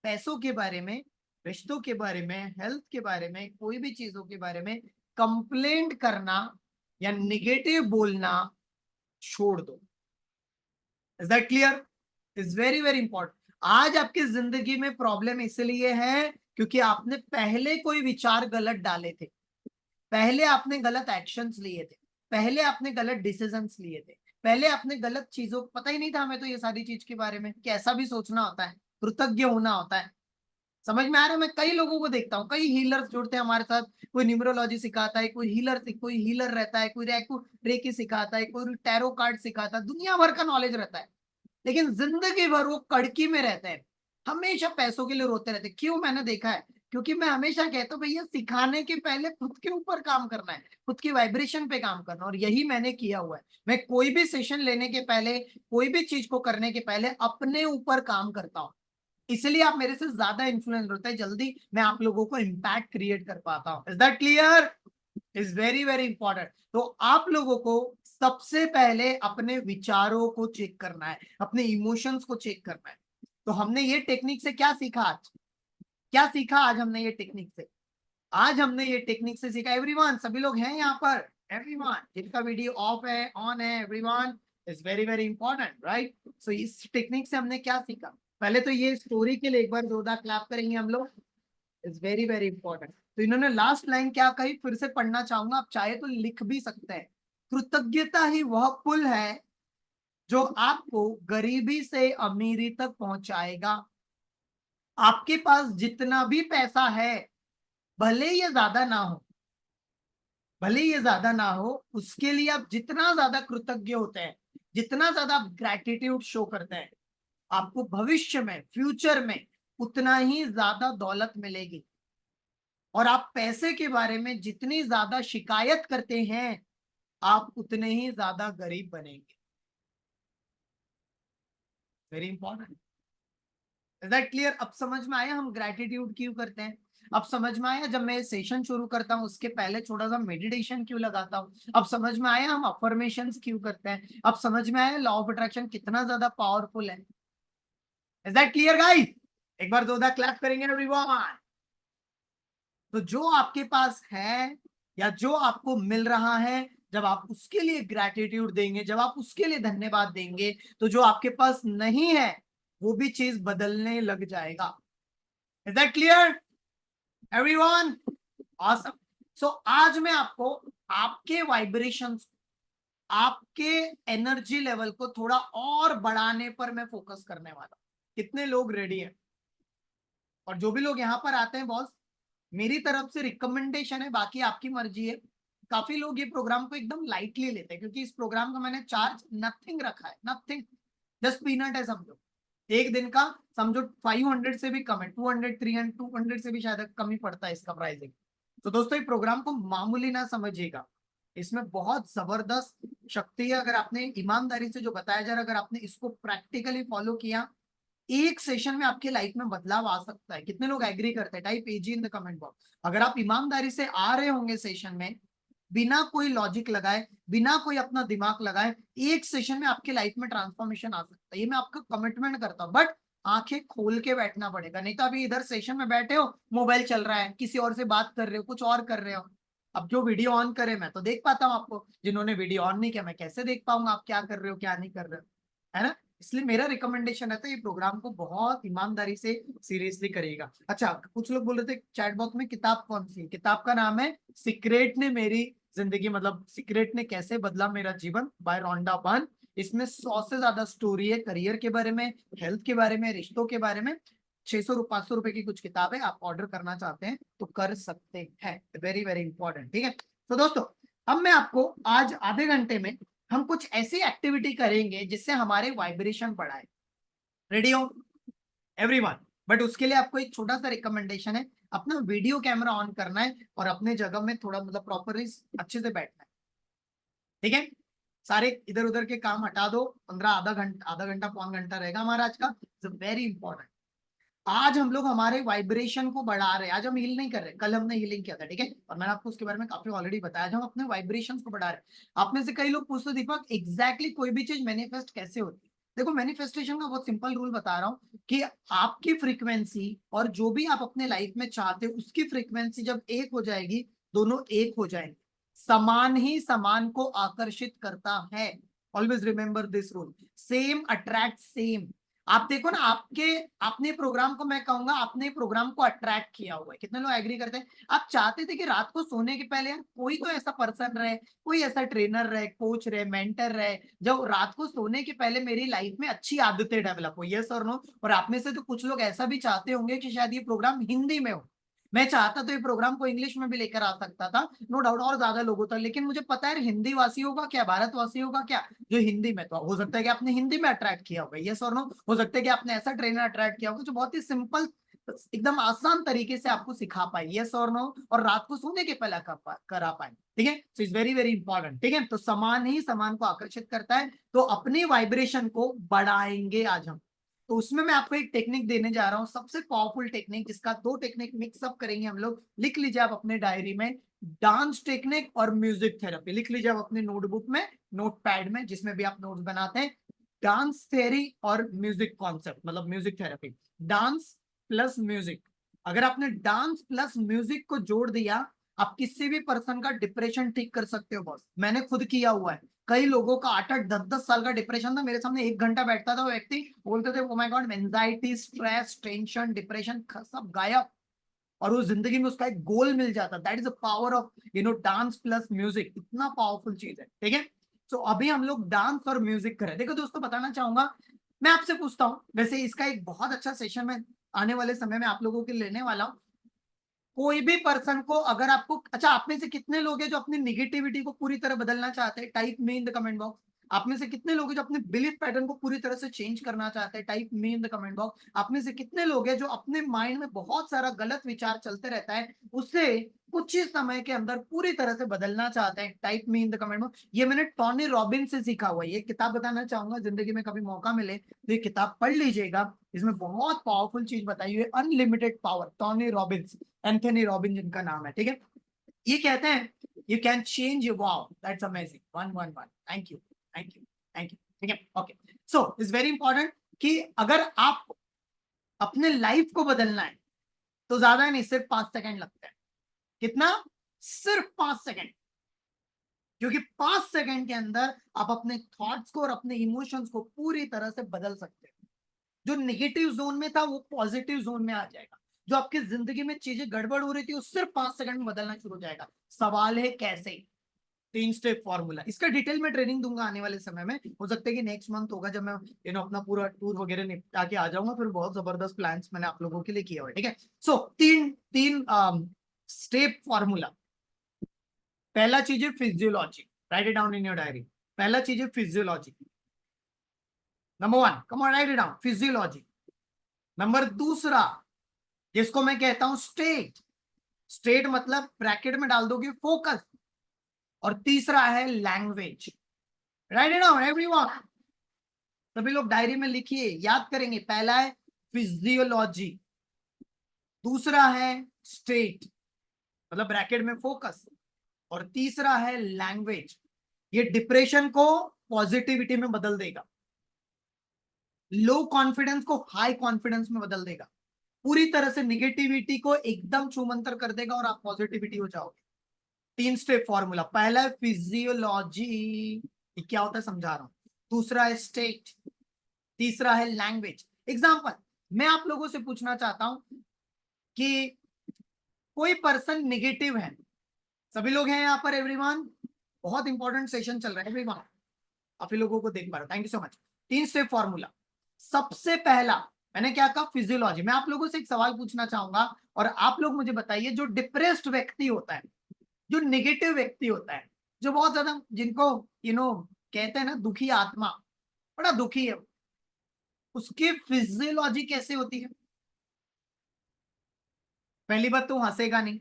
पैसों के बारे में, रिश्तों के बारे में, हेल्थ के बारे में, कोई भी चीजों के बारे में कंप्लेंट करना या निगेटिव बोलना छोड़ दो। Is that clear? Is very very important. आज आपकी जिंदगी में प्रॉब्लम इसलिए है क्योंकि आपने पहले कोई विचार गलत डाले थे, पहले आपने गलत एक्शंस लिए थे, पहले आपने गलत डिसीजंस लिए थे, पहले आपने गलत चीजों, पता ही नहीं था हमें तो ये सारी चीज के बारे में कि ऐसा भी सोचना होता है, कृतज्ञ होना होता है। समझ में आ रहा है? मैं कई लोगों को देखता हूँ, कई हीलर्स जुड़ते हैं हमारे साथ। कोई न्यूमरोलॉजी सिखाता है, कोई हीलर रहता है, कोई रेकी सिखाता है, कोई टैरो कार्ड सिखाता है, दुनिया भर का नॉलेज रहता है। लेकिन जिंदगी भर वो कड़की में रहते हैं, हमेशा पैसों के लिए रोते रहते हैं। क्यों? मैंने देखा है, क्योंकि मैं हमेशा कहता हूँ भैया सिखाने के पहले खुद के ऊपर काम करना है, खुद की वाइब्रेशन पे काम करना, और यही मैंने किया हुआ है। मैं कोई भी सेशन लेने के पहले, कोई भी चीज को करने के पहले अपने ऊपर काम करता हूँ। इसलिए आप मेरे से ज्यादा इन्फ्लुएंस होता है, जल्दी मैं आप लोगों को इम्पैक्ट क्रिएट कर पाता हूँ। Is that clear? Is very very important. तो आप लोगों को सबसे पहले अपने विचारों को चेक करना है, अपने इमोशंस को चेक करना है। तो हमने ये टेक्निक से क्या सीखा आज? क्या सीखा आज हमने ये टेक्निक से? आज हमने ये टेक्निक से सीखा, एवरीवन, सभी लोग हैं यहाँ पर, एवरीवन जिनका वीडियो ऑफ है, ऑन है, everyone, is very very important, right? So इस टेक्निक से हमने क्या सीखा? पहले तो ये स्टोरी के लिए एक बार जोरदार क्लैप करेंगे हम लोग। Is very very important. तो इन्होंने लास्ट लाइन क्या कही, फिर से पढ़ना चाहूंगा, आप चाहे तो लिख भी सकते हैं। कृतज्ञता ही वह पुल है जो आपको गरीबी से अमीरी तक पहुंचाएगा। आपके पास जितना भी पैसा है, भले ये ज्यादा ना हो, भले ये ज्यादा ना हो, उसके लिए आप जितना ज्यादा कृतज्ञ होते हैं, जितना ज्यादा आप ग्रैटिट्यूड शो करते हैं, आपको भविष्य में, फ्यूचर में उतना ही ज्यादा दौलत मिलेगी। और आप पैसे के बारे में जितनी ज्यादा शिकायत करते हैं, आप उतने ही ज्यादा गरीब बनेंगे। Very important. Is that clear? अब समझ में आया हम ग्रैटिट्यूड क्यों करते हैं? अब समझ में आया जब मैं सेशन शुरू करता हूँ उसके पहले थोड़ा सा मेडिटेशन क्यों लगाता हूँ? अब समझ में आया हम अफर्मेशंस क्यों करते हैं? अब समझ में आया लॉ ऑफ अट्रैक्शन कितना ज्यादा पावरफुल है। Is that clear guys? एक बार दो क्लैप करेंगे एवरीवन। तो जो आपके पास है या जो आपको मिल रहा है, जब आप उसके लिए ग्रैटिट्यूड देंगे, जब आप उसके लिए धन्यवाद देंगे, तो जो आपके पास नहीं है वो भी चीज बदलने लग जाएगा। Is that clear everyone? Awesome. So आज मैं आपको आपके वाइब्रेशंस, आपके एनर्जी लेवल को थोड़ा और बढ़ाने पर मैं फोकस करने वाला हूं। कितने लोग रेडी हैं? और जो भी लोग यहाँ पर आते हैं बॉस, मेरी तरफ से रिकमेंडेशन है, बाकी आपकी मर्जी है। काफी लोग ये प्रोग्राम को एकदम लाइटली लेते हैं क्योंकि इस प्रोग्राम का मैंने चार्ज नथिंग रखा है, नथिंग, जस्ट पीनट है समझो। एक दिन का समझो 500 से भी कम है, 200 300 200 से भी शायद कम ही पड़ता है इसका प्राइसिंग। तो दोस्तों ये प्रोग्राम को मामूली ना समझिएगा, इसमें बहुत जबरदस्त शक्ति है। अगर आपने ईमानदारी से जो बताया जा रहा है, अगर आपने इसको प्रैक्टिकली फॉलो किया, एक सेशन में आपके लाइफ में बदलाव आ सकता है। कितने लोग एग्री करते हैं? Type AG in the comment box. अगर आप ईमानदारी से आ रहे होंगे सेशन में, बिना कोई लॉजिक लगाए, बिना कोई अपना दिमाग लगाए, एक सेशन में आपके लाइफ में ट्रांसफॉर्मेशन आ सकता है। ये मैं आपको कमिटमेंट करता हूँ, बट आंखें खोल के बैठना पड़ेगा, नहीं तो अभी इधर सेशन में बैठे हो, मोबाइल चल रहा है, किसी और से बात कर रहे हो, कुछ और कर रहे हो। अब जो वीडियो ऑन करे मैं तो देख पाता हूँ आपको, जिन्होंने वीडियो ऑन नहीं किया मैं कैसे देख पाऊंगा आप क्या कर रहे हो क्या नहीं कर रहे हो, है ना? इसलिए मेरा रिकमेंडेशन है तो ये प्रोग्राम को बहुत ईमानदारी से सीरियसली करिएगा। अच्छा, कुछ लोग बोल रहे थे चैट बॉक्स में किताब कौन सी है? किताब का नाम है सीक्रेट ने मेरी जिंदगी, मतलब सीक्रेट ने कैसे बदला मेरा जीवन, बाय रोंडा बर्न। इसमें 100 से ज्यादा स्टोरी है, करियर के बारे में, हेल्थ के बारे में, रिश्तों के बारे में। 600 500 रुपए की कुछ किताब है, आप ऑर्डर करना चाहते हैं तो कर सकते हैं। वेरी वेरी इंपॉर्टेंट, ठीक है। तो दोस्तों अब मैं आपको आज आधे घंटे में हम कुछ ऐसी एक्टिविटी करेंगे जिससे हमारे वाइब्रेशन बढ़ाए। रेडी हो एवरीवन? बट उसके लिए आपको एक छोटा सा रिकमेंडेशन है, अपना वीडियो कैमरा ऑन करना है और अपने जगह में थोड़ा मतलब प्रॉपरली अच्छे से बैठना है, ठीक है? सारे इधर उधर के काम हटा दो। 15 आधा घंटा पौन घंटा रहेगा हमारा आज का। Very important. आज हम लोग हमारे वाइब्रेशन को बढ़ा रहे हैं। आज हम हील नहीं कर रहे, कल हमने हीलिंग किया था, ठीक है, और मैंने आपको उसके बारे में काफी ऑलरेडी बताया। हम अपने वाइब्रेशन को बढ़ा रहे हैं। आप में से कई लोग पूछते दीपक एग्जैक्टली कोई भी चीज मैनिफेस्ट कैसे होती है? देखो मैनिफेस्टेशन का बहुत सिंपल रूल बता रहा हूँ कि आपकी फ्रीक्वेंसी और जो भी आप अपने लाइफ में चाहते हो उसकी फ्रीक्वेंसी जब एक हो जाएगी, दोनों एक हो जाएंगे। समान ही समान को आकर्षित करता है। Always remember this rule, same attract same. आप देखो ना, आपके आपने प्रोग्राम को, मैं कहूंगा आपने प्रोग्राम को अट्रैक्ट किया हुआ है। कितने लोग एग्री करते हैं? आप चाहते थे कि रात को सोने के पहले यार कोई तो ऐसा पर्सन रहे, कोई ऐसा ट्रेनर रहे, कोच रहे, मेंटर रहे, जो रात को सोने के पहले मेरी लाइफ में अच्छी आदतें डेवलप हो। यस और नो? और आप में से तो कुछ लोग ऐसा भी चाहते होंगे कि शायद ये प्रोग्राम हिंदी में हो। मैं चाहता तो ये प्रोग्राम को इंग्लिश में भी लेकर आ सकता था, नो डाउट, और ज्यादा लोगों तक, लेकिन मुझे पता है हिंदी वासियों का क्या, भारतवासियों का क्या, जो हिंदी में, तो हो सकता है कि आपने हिंदी में अट्रैक्ट किया होगा। यस और नो? हो सकता है कि आपने ऐसा ट्रेनर अट्रैक्ट किया होगा जो बहुत ही सिंपल, एकदम आसान तरीके से आपको सिखा पाए। यस और नो? और रात को सोने के पहले करा पाए, ठीक है। So is very very important, ठीक है। तो समान ही समान को आकर्षित करता है, तो अपनी वाइब्रेशन को बढ़ाएंगे आज हम। तो उसमें मैं आपको एक टेक्निक देने जा रहा हूं, सबसे पावरफुल टेक्निक, जिसका दो टेक्निक मिक्सअप करेंगे हम लोग। लिख लीजिए आप अपने डायरी में, डांस टेक्निक और म्यूजिक थेरेपी। लिख लीजिए आप अपने नोटबुक में, नोटपैड में, जिसमें भी आप नोट्स बनाते हैं। डांस थेरी और म्यूजिक कॉन्सेप्ट, मतलब music therapy, dance plus music. अगर आपने डांस प्लस म्यूजिक को जोड़ दिया, आप किसी भी पर्सन का डिप्रेशन ठीक कर सकते हो बॉस। मैंने खुद किया हुआ है। कई लोगों का 8 8 10 10 साल का डिप्रेशन था, मेरे सामने 1 घंटा बैठता था वो व्यक्ति, बोलते थे oh my God, anxiety, stress, tension, depression सब गायब, और वो जिंदगी में उसका एक गोल मिल जाता। That is the power of dance plus music. इतना पावरफुल चीज है, ठीक है। सो अभी हम लोग डांस और म्यूजिक करें। देखो दोस्तों, बताना चाहूंगा, मैं आपसे पूछता हूँ, वैसे इसका एक बहुत अच्छा सेशन में आने वाले समय में आप लोगों के लिए लेने वाला हूँ। कोई भी पर्सन को अगर आपको, अच्छा, आप में से कितने लोग हैं जो अपनी निगेटिविटी को पूरी तरह बदलना चाहते हैं? टाइप में इन द कमेंट बॉक्स। आप में से कितने लोग हैं जो अपने बिलीफ पैटर्न को पूरी तरह से चेंज करना चाहते हैं? Type me in the comment box. आप में से कितने लोग हैं जो अपने माइंड में बहुत सारा गलत विचार चलते रहता है, उससे कुछ ही समय के अंदर पूरी तरह से बदलना चाहते हैं? Type me in the comment box. ये मैंने टॉनी रॉबिन्स से सीखा हुआ है। ये किताब बताना चाहूंगा, जिंदगी में कभी मौका मिले तो ये किताब पढ़ लीजिएगा। इसमें बहुत पावरफुल चीज बताई हुई है, unlimited power. Tony Robbins, Anthony Robbins जिनका नाम है, ठीक है। ये कहते हैं you can change your, wow that's amazing, 111, thank you, thank you, thank you, ठीक है। Okay, so it's very important कि अगर आप अपने लाइफ को बदलना है तो ज्यादा नहीं, सिर्फ 5 सेकंड लगते हैं। कितना? सिर्फ 5 सेकंड। क्योंकि 5 सेकंड के अंदर आप अपने थॉट्स को और अपने इमोशंस को पूरी तरह से बदल सकते हैं। जो नेगेटिव जोन में था वो पॉजिटिव जोन में आ जाएगा। जो आपकी जिंदगी में चीजें गड़बड़ हो रही थी वो सिर्फ 5 सेकंड में बदलना शुरू हो जाएगा। सवाल है कैसे? 3 स्टेप फॉर्मूला। इसका डिटेल में ट्रेनिंग दूंगा आने वाले समय में। हो सकता है कि नेक्स्ट मंथ होगा, जब मैं अपना पूरा टूर वगैरह निपटा के आ जाऊंगा। फिर बहुत जबरदस्त प्लान्स मैंने आप लोगों के लिए किया हुआ है, ठीक है। सो तीन तीन स्टेप फॉर्मूला। पहला चीज है physiology, write it down in your diary. पहला चीज है physiology, number 1, come on right it down, physiology. Number दूसरा, जिसको मैं कहता हूं स्टेट। स्टेट मतलब ब्रैकेट में डाल दोगे फोकस। और तीसरा है language, right it down everyone. सभी लोग डायरी में लिखिए, याद करेंगे। पहला है फिजियोलॉजी, दूसरा है स्टेट मतलब ब्रैकेट में फोकस, और तीसरा है लैंग्वेज। ये डिप्रेशन को पॉजिटिविटी में बदल देगा, लो कॉन्फिडेंस को हाई कॉन्फिडेंस में बदल देगा, पूरी तरह से निगेटिविटी को एकदम छूमंतर कर देगा और आप पॉजिटिविटी हो जाओगे। 3 स्टेप फॉर्मूला। पहला है फिजियोलॉजी, ये क्या होता है समझा रहा हूं। दूसरा है स्टेट, तीसरा है लैंग्वेज। एग्जाम्पल, मैं आप लोगों से पूछना चाहता हूं कि कोई पर्सन निगेटिव है। सभी लोग हैं यहाँ पर एवरीवन? बहुत इंपॉर्टेंट सेशन चल रहा है एवरीवन, काफी लोगों को देख पा रहा हूं, thank you so much. 3 step formula. सबसे पहला मैंने क्या कहा? फिजियोलॉजी। मैं आप लोगों से एक सवाल पूछना चाहूंगा और आप लोग मुझे बताइए, जो डिप्रेस्ड व्यक्ति होता है, जो निगेटिव व्यक्ति होता है, जो बहुत ज्यादा, जिनको कहते हैं ना दुखी आत्मा, बड़ा दुखी है, उसकी फिजियोलॉजी कैसे होती है? पहली बात तो हंसेगा नहीं,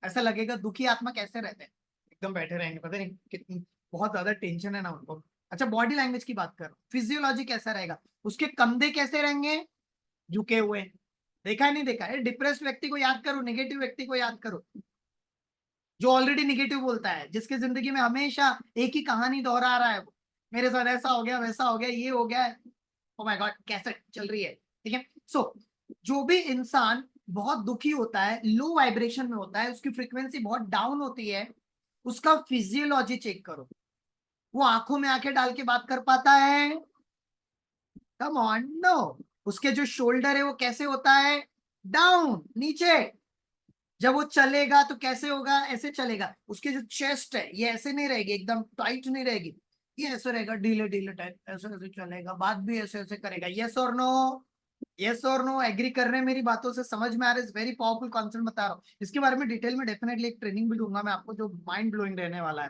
ऐसा लगेगा दुखी आत्मा कैसे रहते हैं, एकदम बैठे रहेंगे, पता नहीं कितनी बहुत ज्यादा टेंशन है ना उनको। अच्छा, बॉडी लैंग्वेज की बात करो, फिजियोलॉजी कैसा रहेगा? उसके कंधे कैसे रहेंगे? झुके हुए। देखा है नहीं देखा है? डिप्रेस्ड व्यक्ति को याद करो, नेगेटिव व्यक्ति को याद करो, जो ऑलरेडी निगेटिव बोलता है, जिसके जिंदगी में हमेशा एक ही कहानी दोहरा रहा है, वो मेरे साथ ऐसा हो गया, वैसा हो गया, ये हो गया। ओ माय गॉड, कैसे चल रही है, ठीक है। सो जो भी इंसान बहुत दुखी होता है, लो वाइब्रेशन में होता है, उसकी फ्रीक्वेंसी बहुत डाउन होती है, उसका फिजियोलॉजी चेक करो। वो आंखों में आंखें डाल के बात कर पाता है? Come on, no. उसके जो शोल्डर है वो कैसे होता है? डाउन, नीचे। जब वो चलेगा तो कैसे होगा? ऐसे चलेगा। उसकी जो चेस्ट है ये ऐसे नहीं रहेगी, एकदम टाइट नहीं रहेगी, ये ऐसे रहेगा, ढीले ढीले टाइप, ऐसे ऐसे चलेगा, बात भी ऐसे ऐसे करेगा। यस और नो? यस और नो? एग्री कर रहे हैं मेरी बातों से? समझ में आ रहा है? वेरी पावरफुल कॉन्सेप्ट बता रहा हूँ। इसके बारे में डिटेल में डेफिनेटली एक ट्रेनिंग भी दूंगा मैं आपको, जो माइंड ब्लोइंग रहने वाला है।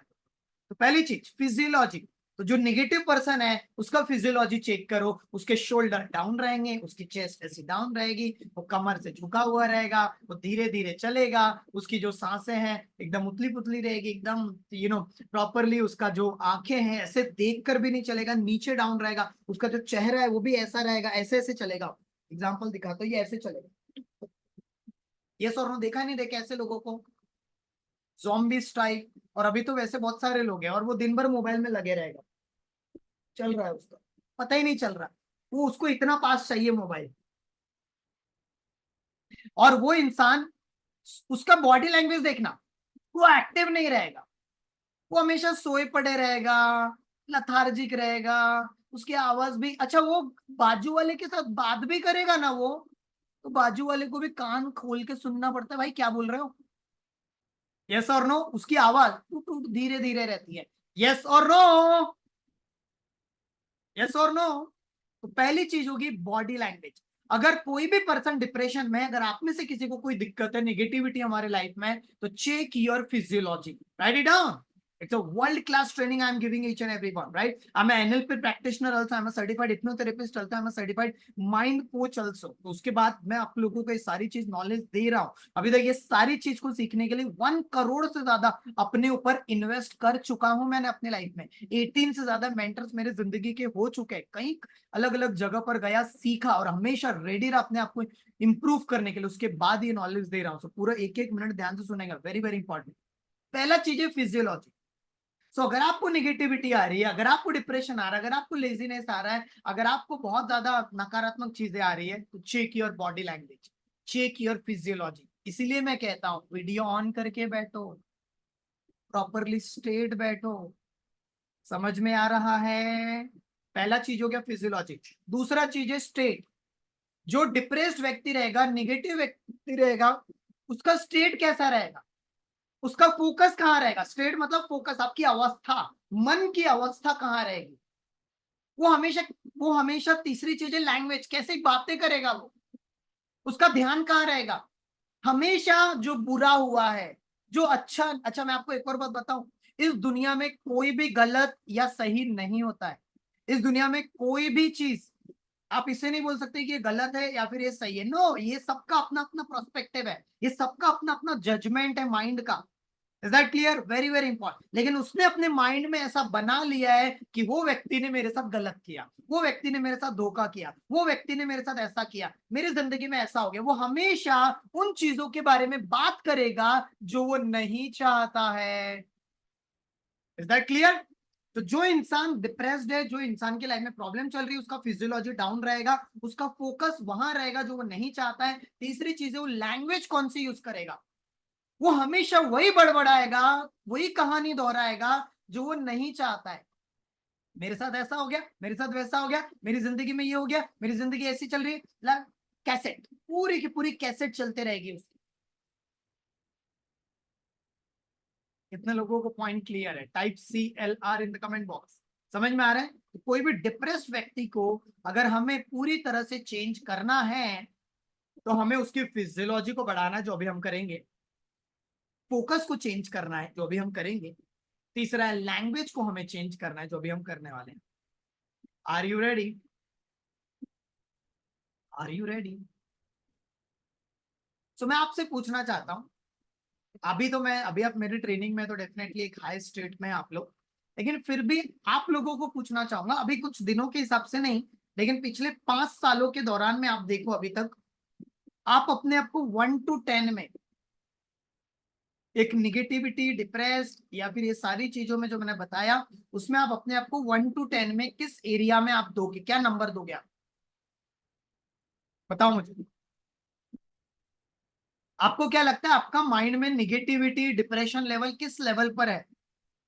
तो पहली चीज फिजियोलॉजी। तो जो निगेटिव पर्सन है उसका फिजियोलॉजी चेक करो। उसके शोल्डर डाउन रहेंगे, उसकी चेस्ट ऐसी डाउन रहेगी, वो कमर से झुका हुआ रहेगा, वो धीरे धीरे चलेगा, उसकी जो सांसें हैं एकदम उतली पुतली रहेगी, एकदम प्रॉपरली। उसका जो आंखें हैं ऐसे देख कर भी नहीं चलेगा, नीचे डाउन रहेगा। उसका जो चेहरा है वो भी ऐसा रहेगा, ऐसे ऐसे चलेगा। एग्जाम्पल दिखाता हूँ, ये ऐसे चलेगा। ये और नो? देखा नहीं देखा ऐसे लोगों को? Zombie strike. और अभी तो वैसे बहुत सारे लोग हैं, और वो दिन भर मोबाइल में लगे रहेगा, चल रहा है उसका, पता ही नहीं चल रहा। वो उसको इतना पास चाहिए मोबाइल। और वो इंसान, उसका बॉडी लैंग्वेज देखना, वो एक्टिव नहीं रहेगा, वो हमेशा सोए पड़े रहेगा, लथार्जिक रहेगा। उसकी आवाज भी, अच्छा वो बाजू वाले के साथ बात भी करेगा ना वो, तो बाजू वाले को भी कान खोल के सुनना पड़ता है, भाई क्या बोल रहे हो। यस और नो? उसकी आवाज टूट टूट धीरे धीरे रहती है। यस और नो? यस और नो? तो पहली चीज होगी बॉडी लैंग्वेज। अगर कोई भी पर्सन डिप्रेशन में, अगर आप में से किसी को कोई दिक्कत है, नेगेटिविटी हमारे लाइफ में, तो check your physiology, write it down. It's a world-class training I'm giving each and everyone, right? I'm an NLP practitioner also. I'm a certified hypnotherapist also. I'm a certified mind coach also. तो उसके बाद मैं आप लोगों को ये सारी चीज नॉलेज दे रहा हूँ। अभी तक ये सारी चीज को सीखने के लिए 1 करोड़ से ज्यादा अपने ऊपर इन्वेस्ट कर चुका हूं मैंने अपने लाइफ में। 18 से ज्यादा मेंटर्स मेरे जिंदगी के हो चुके हैं। कई अलग अलग जगह पर गया, सीखा और हमेशा रेडी रहा अपने आप को इंप्रूव करने के लिए। उसके बाद ये नॉलेज दे रहा हूँ। पूरा एक एक मिनट ध्यान से सुनेगा, वेरी वेरी इंपॉर्टेंट। पहला चीज है फिजियोलॉजी। सो अगर आपको निगेटिविटी आ रही है, अगर आपको डिप्रेशन आ रहा है, अगर आपको लेजीनेस आ रहा है, अगर आपको बहुत ज्यादा नकारात्मक चीजें आ रही है, तो check your body language, check your physiology. इसीलिए मैं कहता हूं वीडियो ऑन करके बैठो, प्रॉपरली स्ट्रेट बैठो। समझ में आ रहा है? पहला चीज हो गया फिजियोलॉजी। दूसरा चीज है स्टेट। जो डिप्रेस्ड व्यक्ति रहेगा, निगेटिव व्यक्ति रहेगा, उसका स्टेट कैसा रहेगा, उसका फोकस कहाँ रहेगा? स्टेट मतलब फोकस, आपकी अवस्था, मन की अवस्था कहाँ रहेगी? वो हमेशा वो हमेशा तीसरी चीज है लैंग्वेज, कैसे बातें करेगा वो, उसका ध्यान कहाँ रहेगा? हमेशा जो बुरा हुआ है, जो अच्छा अच्छा मैं आपको एक और बात बताऊं, इस दुनिया में कोई भी गलत या सही नहीं होता है। इस दुनिया में कोई भी चीज आप इसे नहीं बोल सकते कि ये गलत है या फिर ये सही है। नो, ये सबका अपना अपना प्रोस्पेक्टिव है, ये सबका अपना अपना जजमेंट है माइंड का। Is that clear? Very very important. लेकिन उसने अपने माइंड में ऐसा बना लिया है कि वो व्यक्ति ने मेरे साथ गलत किया, वो व्यक्ति ने मेरे साथ धोखा किया, वो व्यक्ति ने मेरे साथ ऐसा किया, मेरी जिंदगी में ऐसा हो गया। वो हमेशा उन चीजों के बारे में बात करेगा जो वो नहीं चाहता है। Is that clear? तो जो इंसान डिप्रेस्ड है, जो इंसान की लाइफ में प्रॉब्लम चल रही है, उसका फिजियोलॉजी डाउन रहेगा, उसका फोकस वहां रहेगा जो वो नहीं चाहता है। तीसरी चीज है वो लैंग्वेज कौन सी यूज करेगा। वो हमेशा वही बड़बड़ाएगा, वही कहानी दोहराएगा जो वो नहीं चाहता है। मेरे साथ ऐसा हो गया, मेरे साथ वैसा हो गया, मेरी जिंदगी में ये हो गया, मेरी जिंदगी ऐसी चल रही है। कैसेट, पूरी की पूरी कैसेट चलते रहेगी उसकी। कितने लोगों को पॉइंट क्लियर है? Type CLR in the comment box. समझ में आ रहा है? तो कोई भी डिप्रेस्ड व्यक्ति को अगर हमें पूरी तरह से चेंज करना है, तो हमें उसकी फिजियोलॉजी को बढ़ाना है, जो अभी हम करेंगे। फोकस को चेंज करना है, जो अभी हम करेंगे। तीसरा है लैंग्वेज को हमें चेंज करना है, जो अभी हम करने वाले हैं। Are you ready? Are you ready? So मैं आपसे पूछना चाहता हूं, अभी आप मेरी ट्रेनिंग में तो डेफिनेटली एक हाई स्टेट में हैं आप लोग, लेकिन फिर भी आप लोगों को पूछना चाहूंगा, अभी कुछ दिनों के हिसाब से नहीं, लेकिन पिछले 5 सालों के दौरान में आप देखो अभी तक, आप अपने आप को 1 to 10 में, एक निगेटिविटी, डिप्रेस या फिर ये सारी चीजों में जो मैंने बताया, उसमें आप अपने आप को 1 to 10 में किस एरिया में आप दोगे, क्या नंबर दोगे आप? बताओ मुझे। आपको क्या लगता है आपका माइंड में निगेटिविटी, डिप्रेशन लेवल किस लेवल पर है?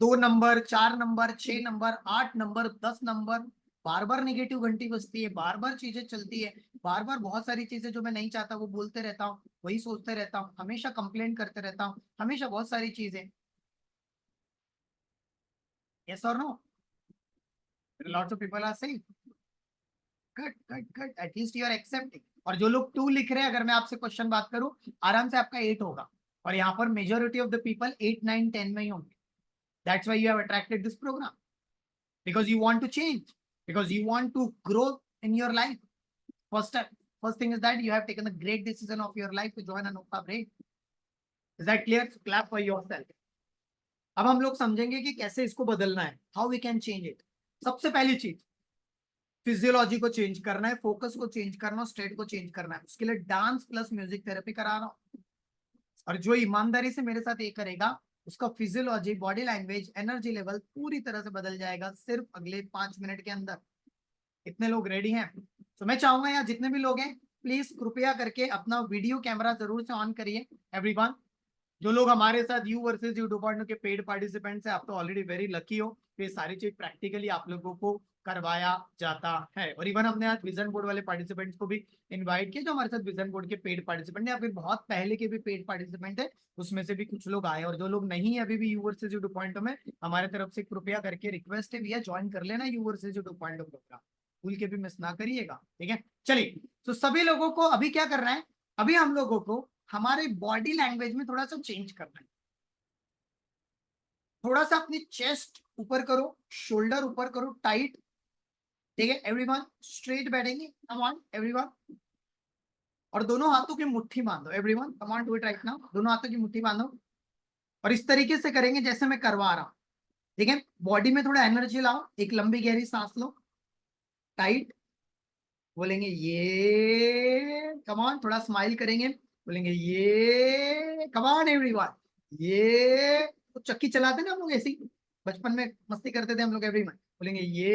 2 number, 4 number, 6 number, 8 number, 10 number? बार बार निगेटिव घंटी बजती है, बार बार चीजें चलती है, बार बार बहुत सारी चीजें जो मैं नहीं चाहता वो बोलते रहता हूँ, वही सोचते रहता हूँ, हमेशा कंप्लेंट करते रहता हूँ, हमेशा बहुत सारी चीजें। यस और no? Lots of people are saying good good good, at least you are accepting. और जो लोग 2 लिख रहे हैं, अगर मैं आपसे क्वेश्चन बात करूं, आराम से आपका 8 होगा। और यहाँ पर मेजोरिटी ऑफ द पीपल 8 9 10 में ही होंगे। That's why you have attracted this programme, because you want to change, because you want to grow in your life. First step, first thing is that you have taken the great decision of your life to join Anokha Brain. Is that clear? So clap for yourself. अब हम लोग समझेंगे कि कैसे इसको बदलना है, how we can change it. सबसे पहली चीज, फिजियोलॉजी को चेंज करना है, फोकस को चेंज करना है, स्टेट को चेंज करना है। उसके लिए डांस प्लस म्यूजिक थेरेपी करा रहा हूं। और जो ईमानदारी से मेरे साथ ये करेगा, उसका physiology, body language, energy level पूरी तरह से बदल जाएगा, सिर्फ अगले 5 मिनट के अंदर। कितने लोग रेडी हैं? तो मैं चाहूंगा यहाँ जितने भी लोग हैं, प्लीज कृपया करके अपना वीडियो कैमरा जरूर से ऑन करिए एवरीवन। जो लोग हमारे साथ यू वर्सेस यू 2.0 के पेड पार्टिसिपेंट्स हैं, आप तो ऑलरेडी वेरी लकी हो कि सारी चीज प्रैक्टिकली आप लोगों को करवाया जाता है। और इवन हमने आज विजन बोर्ड वाले पार्टिसिपेंट्स को भी इनवाइट किया, जो हमारे साथ विजन बोर्ड के पेड पार्टिसिपेंट है, या फिर बहुत पहले के भी पेड पार्टिसिपेंट है, उसमें से भी कुछ लोग आए। और जो लोग नहीं है अभी भी यू वर्सेस यू 2.0 में, हमारे तरफ से कृपया करके रिक्वेस्ट है भैया, ज्वाइन कर लेना यू वर्सेस यू 2.0 प्रोग्राम, भूल के भी मिस ना करिएगा, ठीक है? चलिए, तो सभी लोगों को अभी क्या करना है, अभी हम लोगों को हमारे बॉडी लैंग्वेज में थोड़ा सा चेंज करना है। थोड़ा सा अपनी चेस्ट ऊपर करो, शोल्डर ऊपर करो टाइट, ठीक है एवरीवन, स्ट्रेट बैठेंगे, कम ऑन एवरीवन, और दोनों हाथों की मुट्ठी बांधो everyone, come on do it right now, दोनों हाथों की मुट्ठी बांधो और इस तरीके से करेंगे जैसे मैं करवा रहा हूं, ठीक है। बॉडी में थोड़ा एनर्जी लाओ, एक लंबी गहरी सांस लो, टाइट, बोलेंगे ये, कम ऑन, थोड़ा स्माइल करेंगे, बोलेंगे ये, कम ऑन एवरीवन, ये, तो चक्की चलाते ना हम लोग ऐसी, बचपन में मस्ती करते थे हम लोग एवरीवन, बोलेंगे ये,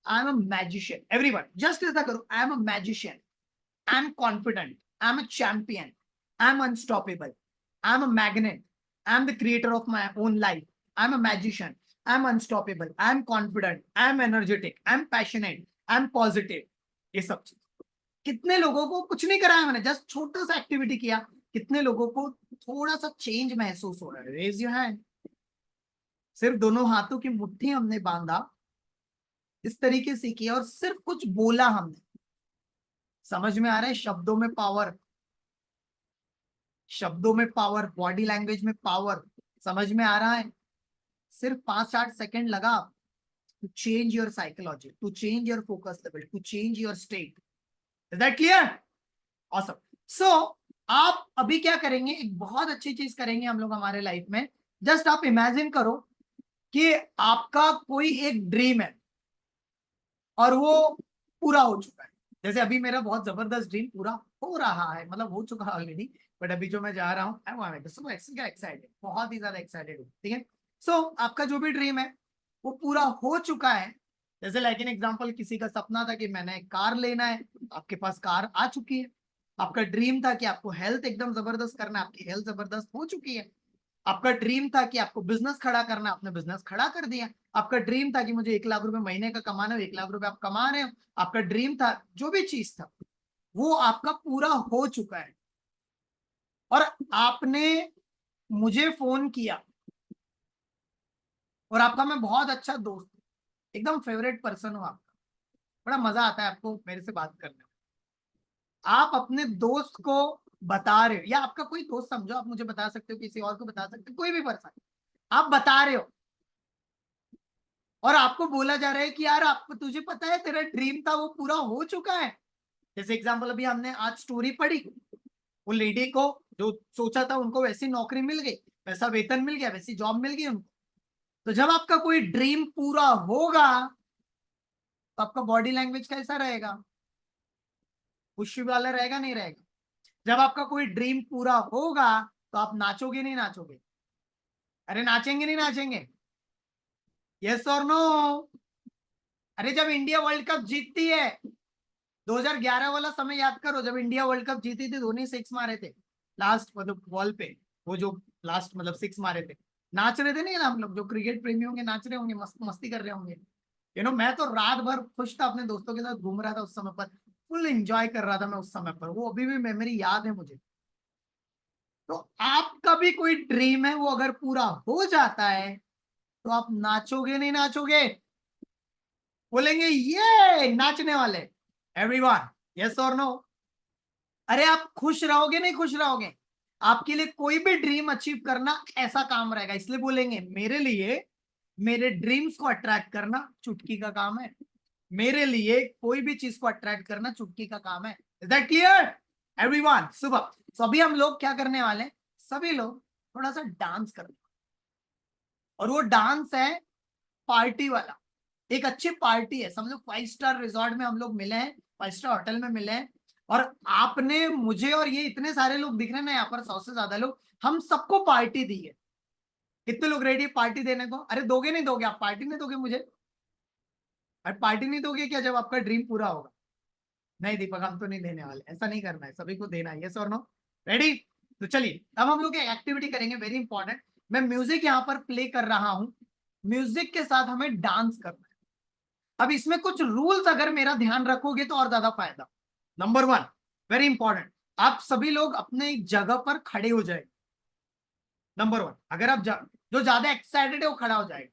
I am a magician everyone, just ऐसा करो, I am a magician, I am confident, I am a champion, I am unstoppable, I am a magnet, I am the creator of my own life, I am a magician, I am unstoppable, I am confident, I am energetic, I am passionate, I am positive. ये सब चीज कितने लोगों को कुछ नहीं कराया मैंने, जस्ट छोटा सा एक्टिविटी किया, कितने लोगों को थोड़ा सा चेंज महसूस हो रहा है? Raise your hand. सिर्फ दोनों हाथों की मुट्ठी हमने बांधा, इस तरीके से किया और सिर्फ कुछ बोला हमने। समझ में आ रहा है? शब्दों में पावर, शब्दों में पावर, बॉडी लैंग्वेज में पावर, समझ में आ रहा है? सिर्फ 5-8 सेकंड लगा to change your psychology, to change your focus level, to change your state. Is that clear? Awesome. So आप अभी क्या करेंगे, एक बहुत अच्छी चीज करेंगे हम लोग हमारे लाइफ में। जस्ट आप इमेजिन करो कि आपका कोई एक ड्रीम है और वो पूरा हो चुका है। जैसे अभी मेरा बहुत जबरदस्त ड्रीम पूरा हो रहा है, मतलब हो चुका है ऑलरेडी, बट अभी जो मैं जा रहा हूँ एक्साइटेड, बहुत ही ज्यादा एक्साइटेड हूँ, ठीक है। सो आपका जो भी ड्रीम है वो पूरा हो चुका है। जैसे लाइक एन एग्जांपल, किसी का सपना था कि मैंने कार लेना है, आपके पास कार आ चुकी है। आपका ड्रीम था कि आपको हेल्थ एकदम जबरदस्त करना है, आपकी हेल्थ जबरदस्त हो चुकी है। आपका ड्रीम था कि आपको बिजनेस खड़ा करना, आपने बिजनेस खड़ा कर दिया। आपका ड्रीम था कि मुझे 1 लाख रुपए महीने का कमाना है, 1 लाख रुपए आप कमा रहे हो। आपका ड्रीम था, जो भी चीज था वो आपका पूरा हो चुका है। और आपने मुझे फोन किया, और आपका मैं बहुत अच्छा दोस्त हूं, एकदम फेवरेट पर्सन हूं आपका, बड़ा मजा आता है आपको मेरे से बात करने में। आप अपने दोस्त को बता रहे हो, या आपका कोई दोस्त समझो, आप मुझे बता सकते हो, किसी और को बता सकते हो, कोई भी पर्सन, आप बता रहे हो और आपको बोला जा रहा है कि यार आप, तुझे पता है तेरा ड्रीम था वो पूरा हो चुका है। जैसे एग्जांपल अभी हमने आज स्टोरी पढ़ी, वो लेडी को जो सोचा था उनको वैसी नौकरी मिल गई, वैसा वेतन मिल गया, वैसी जॉब मिल गई उनको। तो जब आपका कोई ड्रीम पूरा होगा तो आपका बॉडी लैंग्वेज कैसा रहेगा? खुशी वाला रहेगा, नहीं रहेगा? जब आपका कोई ड्रीम पूरा होगा तो आप नाचोगे, नहीं नाचोगे? अरे नाचेंगे, नहीं नाचेंगे? यस और नो? अरे जब इंडिया वर्ल्ड कप जीतती है, 2011 वाला समय याद करो, जब इंडिया वर्ल्ड कप जीती थी, धोनी 6 मारे थे लास्ट, मतलब बॉल पे, वो जो लास्ट मतलब 6 मारे थे, नाच रहे थे नहीं हम लोग? जो क्रिकेट प्रेमी होंगे नाच रहे होंगे, मस्ती कर रहे होंगे। मैं तो रात भर खुश था, अपने दोस्तों के साथ घूम रहा था उस समय पर, फुल एंजॉय कर रहा था मैं उस समय पर, वो अभी भी मेमोरी याद है मुझे। तो आपका भी कोई ड्रीम है, वो अगर पूरा हो जाता है तो आप नाचोगे, नहीं नाचोगे? बोलेंगे ये नाचने वाले एवरीवन, यस और नो? अरे आप खुश रहोगे, नहीं खुश रहोगे? आपके लिए कोई भी ड्रीम अचीव करना ऐसा काम रहेगा, इसलिए बोलेंगे मेरे लिए मेरे ड्रीम्स को अट्रैक्ट करना चुटकी का काम है। मेरे लिए कोई भी चीज को अट्रैक्ट करना चुटकी का काम है। Is that clear everyone? सुबह सभी हम लोग क्या करने वाले हैं, सभी लोग थोड़ा सा डांस करने, और वो डांस है पार्टी वाला। एक अच्छी पार्टी है, समझो 5 स्टार रिजॉर्ट में हम लोग मिले हैं, 5 स्टार होटल में मिले हैं, और आपने मुझे, और ये इतने सारे लोग दिख रहे हैं ना यहाँ पर, 100 से ज्यादा लोग, हम सबको पार्टी दी है। कितने लोग रेडी पार्टी देने को? अरे दोगे, नहीं दोगे? आप पार्टी नहीं दोगे मुझे? अरे पार्टी नहीं दोगे क्या जब आपका ड्रीम पूरा होगा? नहीं दीपक, हम तो नहीं देने वाले, ऐसा नहीं करना है, सभी को देना है, यस और नो? रेडी? तो चलिए अब हम लोग एक एक्टिविटी करेंगे, वेरी इंपॉर्टेंट। मैं म्यूजिक यहाँ पर प्ले कर रहा हूं, म्यूजिक के साथ हमें डांस करना है। अब इसमें कुछ रूल्स अगर मेरा ध्यान रखोगे तो और ज्यादा फायदा। नंबर 1, वेरी इंपॉर्टेंट, आप सभी लोग अपने जगह पर खड़े हो जाए। नंबर 1, अगर आप जो ज्यादा एक्साइटेड है वो खड़ा हो जाएगा,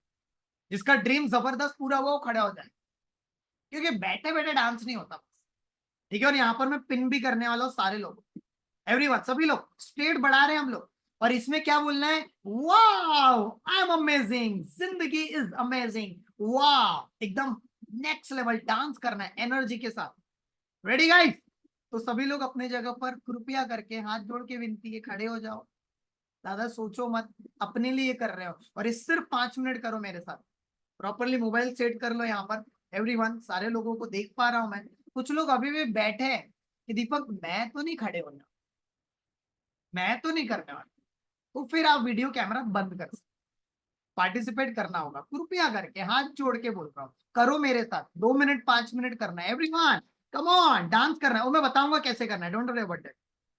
जिसका ड्रीम जबरदस्त पूरा हुआ वो खड़ा हो जाए, क्योंकि बैठे बैठे डांस नहीं होता, ठीक है। और यहाँ पर मैं पिन भी करने वाला हूँ सारे लोग, एवरीवन, सभी लोग स्टेट बढ़ा रहे हैं हम लोग, और इसमें क्या बोलना है, वाओ आई एम अमेजिंग, जिंदगी इज अमेजिंग, वाओ, एकदम नेक्स्ट लेवल डांस करना है एनर्जी के साथ। Ready guys? तो सभी लोग अपने जगह पर कृपया करके हाथ जोड़ के विनती है खड़े हो जाओ, ज्यादा सोचो मत, अपने लिए कर रहे हो और इस सिर्फ 5 मिनट करो मेरे साथ। प्रॉपरली मोबाइल सेट कर लो यहाँ पर, एवरीवन, सारे लोगों को देख पा रहा हूं मैं। कुछ लोग अभी भी बैठे हैं कि दीपक मैं तो नहीं खड़े होना, मैं तो नहीं करने वाला, तो फिर आप वीडियो कैमरा बंद कर सकते, पार्टिसिपेट करना होगा, कृपया करके हाथ जोड़ के बोल रहा हूँ, करो मेरे साथ, 2 मिनट 5 मिनट करना है एवरीवन, कम ऑन, डांस करना है, वो मैं बताऊंगा कैसे करना है, डोंट वरी अबाउट दैट।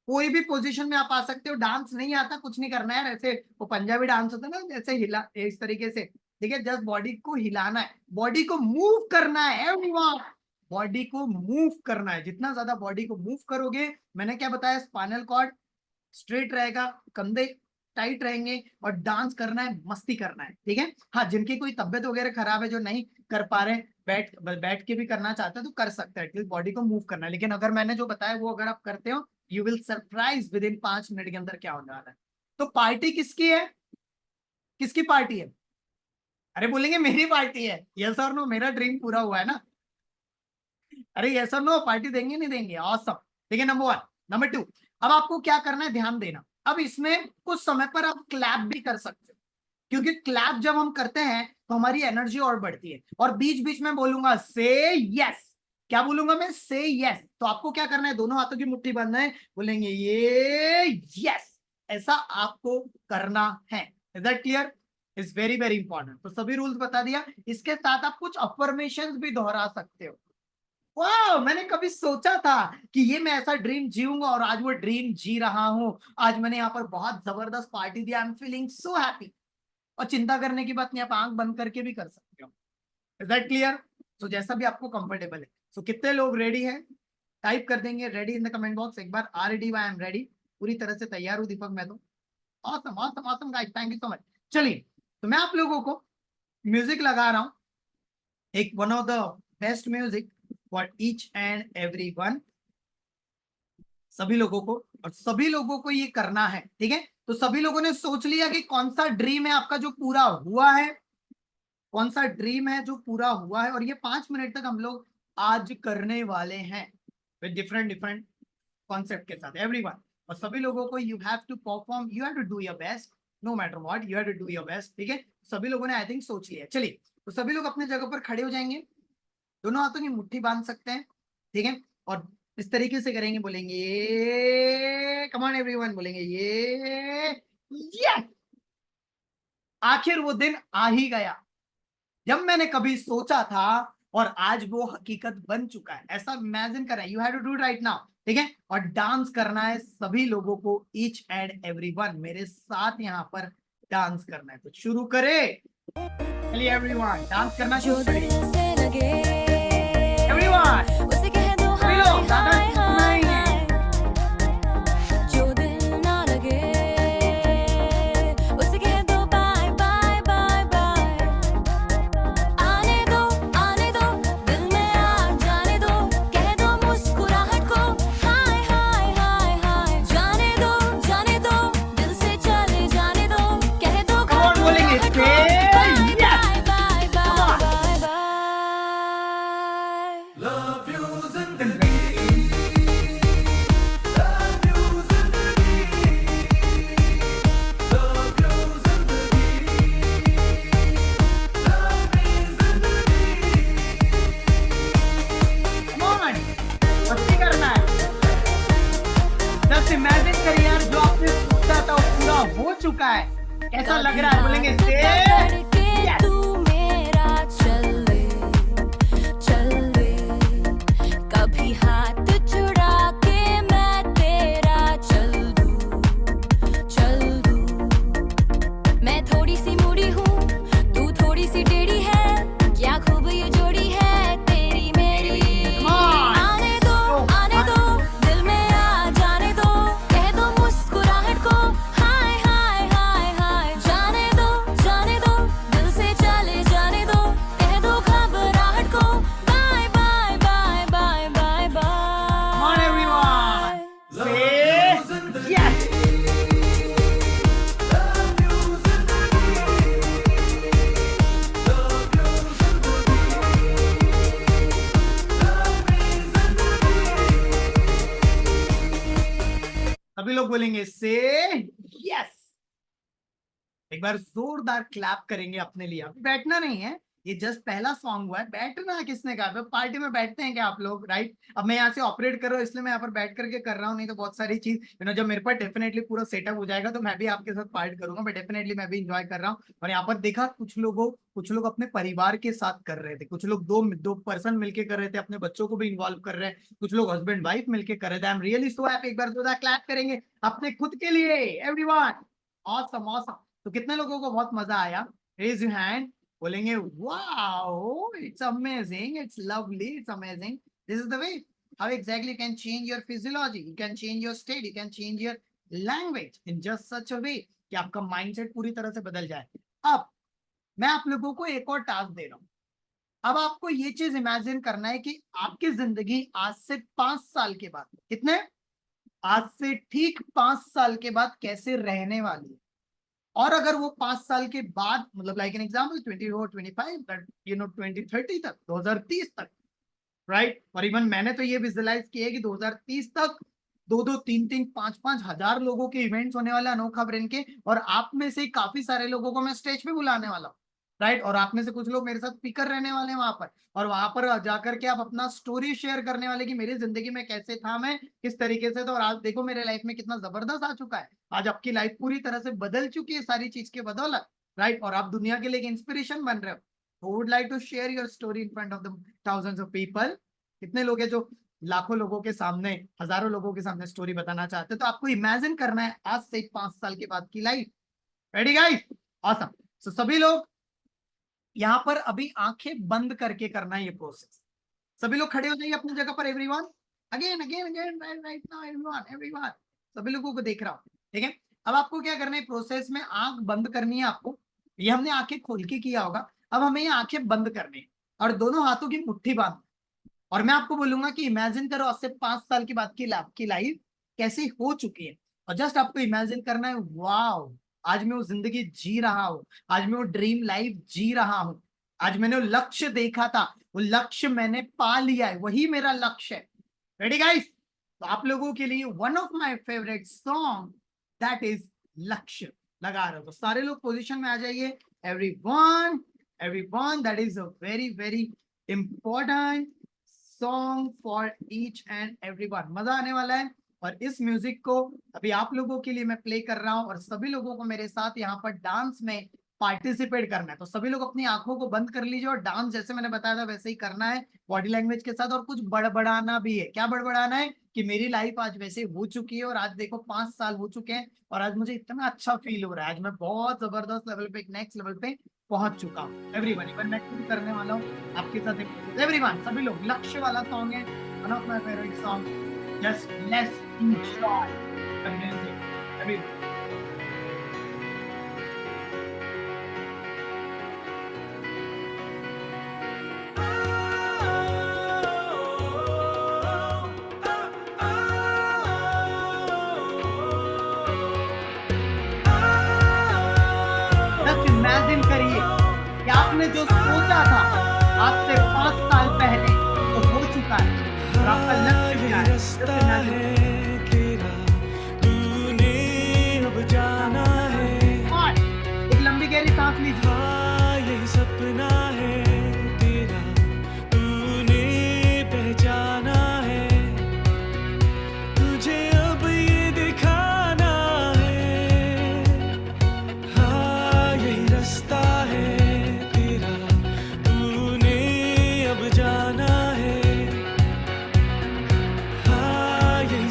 कोई भी पोजीशन में आप आ सकते हो, डांस नहीं आता कुछ नहीं करना है, ऐसे वो पंजाबी डांस होता है ना, जैसे हिला इस तरीके से, ठीक है, जस्ट बॉडी को हिलाना है, बॉडी को मूव करना है एवरीवन, बॉडी को मूव करना है, जितना ज्यादा बॉडी को मूव करोगे, मैंने क्या बताया, स्पाइनल कॉर्ड स्ट्रेट रहेगा, कंधे टाइट रहेंगे और डांस करना है, मस्ती करना है, ठीक है। हाँ, जिनकी कोई तबियत वगैरह खराब है, जो नहीं कर पा रहे, बैठ बैठ के भी करना चाहते हैं तो कर सकते हैं, एटलीस्ट बॉडी को मूव करना है, लेकिन अगर मैंने जो बताया वो अगर आप करते हो, you will surprise with in 5 minute के अंदर क्या होने वाला है। तो पार्टी किसकी है, किसकी पार्टी है? अरे बोलेंगे मेरी पार्टी है, यस और नो, मेरा ड्रीम पूरा हुआ है ना, अरे यस और नो, पार्टी देंगे नहीं देंगे, ऑसम, ठीक है, नंबर 1। नंबर 2, अब आपको क्या करना है, ध्यान देना, अब इसमें कुछ समय पर आप क्लैप भी कर सकते हो, क्योंकि क्लैप जब हम करते हैं तो हमारी एनर्जी और बढ़ती है, और बीच बीच में बोलूंगा से यस, क्या बोलूंगा मैं, से यस, तो आपको क्या करना है, दोनों हाथों की मुट्ठी बांधना है, बोलेंगे ये यस, ऐसा आपको करना है। Is that clear? Is very very important. तो सभी रूल्स बता दिया, इसके साथ आप कुछ अफर्मेशंस भी दोहरा सकते हो। वाह, मैंने कभी सोचा था कि ये मैं ऐसा ड्रीम जीऊंगा और आज वो ड्रीम जी रहा हूं, आज मैंने यहाँ पर बहुत जबरदस्त party the, I am feeling so happy. और चिंता करने की बात नहीं, आप आंख बंद करके भी कर सकते हो। Is that clear? तो जैसा भी आपको कंफर्टेबल है। सो कितने लोग रेडी हैं, टाइप कर देंगे ready in the comment box एक बार, are ready, I am ready, पूरी तरह से तैयार हूं दीपक मैं तो। Awesome awesome awesome guys, thank you so much. चलिए, तो मैं आप लोगों को म्यूजिक लगा रहा हूं, एक one of the best music for each and every one, सभी लोगों को, और सभी लोगों को ये करना है, ठीक है। तो सभी लोगों ने सोच लिया कि कौन सा ड्रीम है आपका जो पूरा हुआ है, कौन सा ड्रीम है जो पूरा हुआ है, और ये 5 मिनट तक हम लोग आज करने वाले हैं विद डिफरेंट डिफरेंट कॉन्सेप्ट के साथ एवरीवन। और सभी लोगों को you have to perform, you have to do your best, no matter what, you have to do your best, ठीक है। सभी लोगों ने आई थिंक सोच लिया। चलिए, तो सभी लोग अपने जगह पर खड़े हो जाएंगे, दोनों हाथों की मुट्ठी बांध सकते हैं, ठीक है, और इस तरीके से करेंगे, बोलेंगे ये, कम ऑन एवरीवन, बोलेंगे ये यस। आखिर वो दिन आ ही गया जब मैंने कभी सोचा था और आज वो हकीकत बन चुका है, ऐसा इमेजिन करें, you have to do right now, ठीक है। और डांस करना है सभी लोगों को, ईच एंड एवरीवन मेरे साथ यहाँ पर डांस करना है। तो शुरू करें, चलिए एवरीवन, डांस करना शुरू करें एवरीवन, सभी लोग ज्यादा सुनाएंगे। इमेजिन करिए यार, जो आपने सोचा था वो पूरा हो चुका है, कैसा लग रहा है, बोलेंगे तू मेरा चल दे, कभी हाथ छुड़ा के मैं तेरा चल दूं, मैं थोड़ी सी मुड़ी हूँ, तू थोड़ी सी टेढ़ी है, क्या खूब ये जोड़ी है तेरी मेरी। आने दो दिल में आ जाने दो, कह दो मुस्कुराहट को हाय हाय हाय हाय, जाने दो दिल से चल बोलेंगे से यस। एक बार जोरदार क्लैप करेंगे अपने लिए। अभी बैठना नहीं है, ये जस्ट पहला सॉन्ग हुआ है, बैठना किसने कहा? पार्टी में बैठते हैं क्या आप लोग? राइट। अब मैं यहाँ से ऑपरेट कर रहा हूँ इसलिए मैं यहाँ पर बैठ करके कर रहा हूँ, नहीं तो बहुत सारी चीज जब मेरे पास डेफिनेटली पूरा सेटअप हो जाएगा तो मैं भी आपके साथ पार्ट करूंगा, बट डेफिनेटली मैं भी इंजॉय कर रहा हूँ। और यहाँ पर देखा कुछ लोग अपने परिवार के साथ कर रहे थे, कुछ लोग दो पर्सन मिलके कर रहे थे, अपने बच्चों को भी इन्वॉल्व कर रहे हैं, कुछ लोग हस्बैंड वाइफ मिलके कर रहे थे। I am really so happy. एक बार जोरदार क्लैप करेंगे अपने खुद के लिए एवरीवन। Awesome awesome. तो कितने लोगों को बहुत मजा आया? Raise your hand. बोलेंगे wow, it's amazing, it's lovely, it's amazing. This is the way how exactly you can change your physiology, you can change your state, you can change your language in just such a way कि आपका mindset पूरी तरह से बदल जाए। अब मैं आप लोगों को एक और टास्क दे रहा हूं। अब आपको ये चीज इमेजिन करना है कि आपकी जिंदगी आज से 5 साल के बाद, कितने? आज से ठीक 5 साल के बाद कैसे रहने वाली है। और अगर वो 5 साल के बाद, मतलब लाइक एन एग्जाम्पल 24, 25, 2030 तक, 2030 तक, राइट। और इवन मैंने तो ये विजुअलाइज किया है कि 2030 तक 2-2, 3-3, 5-5 हजार लोगों के इवेंट्स होने वाले अनोखा ब्रेन के, और आप में से काफी सारे लोगों को मैं स्टेज पे बुलाने वाला हूँ, राइट। और आप में से कुछ लोग मेरे साथ स्पीकर रहने वाले हैं वहां पर, और वहां पर जाकर के आप अपना स्टोरी शेयर करने वाले कि मेरी जिंदगी में कैसे था, मैं किस तरीके से था, और आज देखो मेरे लाइफ में कितना जबरदस्त आ चुका है। आज आपकी लाइफ पूरी तरह से बदल चुकी है सारी चीज के बदौलत, राइट। और आप दुनिया के लिए इंस्पिरेशन बन रहे हो। Would like to share your story in front of the thousands of people. कितने लोग हैं जो लाखों लोगों के सामने, हजारों लोगों के सामने स्टोरी बताना चाहते हैं? तो आपको इमेजिन करना है आज से 5 साल के बाद की लाइफ। Ready guys? ऑसम। सो सभी लोग यहां पर अभी आंखें बंद करके करना है ये प्रोसेस। सभी लोग खड़े हो जाइए अपनी जगह पर। Everyone again again again right now everyone everyone. सभी लोगों को देख रहा हूं, ठीक है। अब आपको क्या करना है? प्रोसेस में आंख बंद करनी है आपको। ये हमने आंखें खोल के किया होगा, अब हमें ये आंखें बंद करनी है और दोनों हाथों की मुट्ठी बांध। और मैं आपको बोलूंगा कि इमेजिन करो आज से 5 साल के बाद की लाइफ कैसी हो चुकी है। और जस्ट आपको इमेजिन करना है, वाओ आज मैं वो जिंदगी जी रहा हूं, आज मैं वो ड्रीम लाइफ जी रहा हूं, आज मैंने वो लक्ष्य देखा था, वो लक्ष्य मैंने पा लिया है, वही मेरा लक्ष्य है। Ready guys? तो आप लोगों के लिए one of my favourite song that is लक्ष्य लगा रहा हूं। तो सारे लोग पोजीशन में आ जाइए। Everyone that is a very very important song for each and everyone. मजा आने वाला है। और इस म्यूजिक को अभी आप लोगों के लिए मैं प्ले कर रहा हूं, और सभी लोगों को मेरे साथ यहाँ पर डांस में पार्टिसिपेट करना है। तो सभी लोग अपनी आंखों को बंद कर लीजिए और डांस जैसे मैंने बताया था वैसे ही करना है, बॉडी लैंग्वेज के साथ। और कुछ बड़बड़ाना भी है। क्या बड़बड़ाना है? कि मेरी लाइफ आज वैसे हो चुकी है, और आज देखो 5 साल हो चुके हैं, और आज मुझे इतना अच्छा फील हो रहा है, आज मैं बहुत जबरदस्त लेवल पे, एक नेक्स्ट लेवल पे पहुंच चुका हूँ। एवरीवन इवन मैं खुद करने वाला हूँ आपके साथ। एवरीवन सभी लोग, लक्ष्य वाला सॉन्ग है, one of my favourite song. Just let's enjoy the music everyone. Imagine करिए कि आपने जो सोचा था आज से 5 साल पहले तो हो चुका है, और आपका लक्ष्य क्या है? Just imagine. तेरा तूने अब जाना है। और एक लंबी गहरी सांस लीजिए। हाँ यही सपना है तेरा, तूने पहचाना है, तुझे अब ये दिखाना है। हाँ यही रास्ता है तेरा, तूने अब जाना है। हाँ यही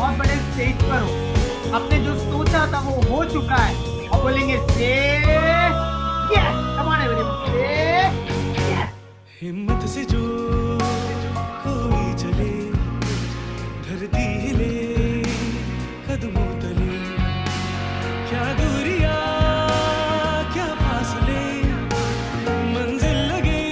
बहुत बड़े स्टेज पर हो, आपने जो सोचा था वो हो चुका है, और बोलेंगे से यस, कम ऑन एवरीवन, से यस। हिम्मत से जो कोई चले, धरती हिले कदमों तले, क्या दूरियां क्या फासले, मंजिल लगे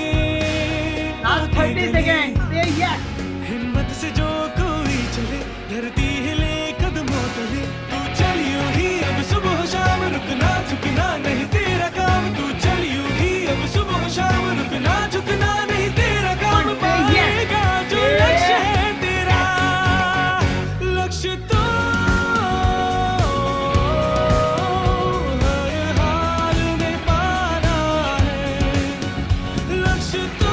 लास्ट 30 सेकेंड, से यस। हिम्मत से जो कोई चले, धरती हिले कदमों तले, तू चलियो ही अब सुबह शाम, रुकना झुकना नहीं तेरा काम, तू चलियो ही अब सुबह शाम, रुकना झुकना नहीं तेरा काम, पाएगा जो लक्ष्य है तेरा, लक्ष्य तो हर हाल में पाना है, लक्ष्य तो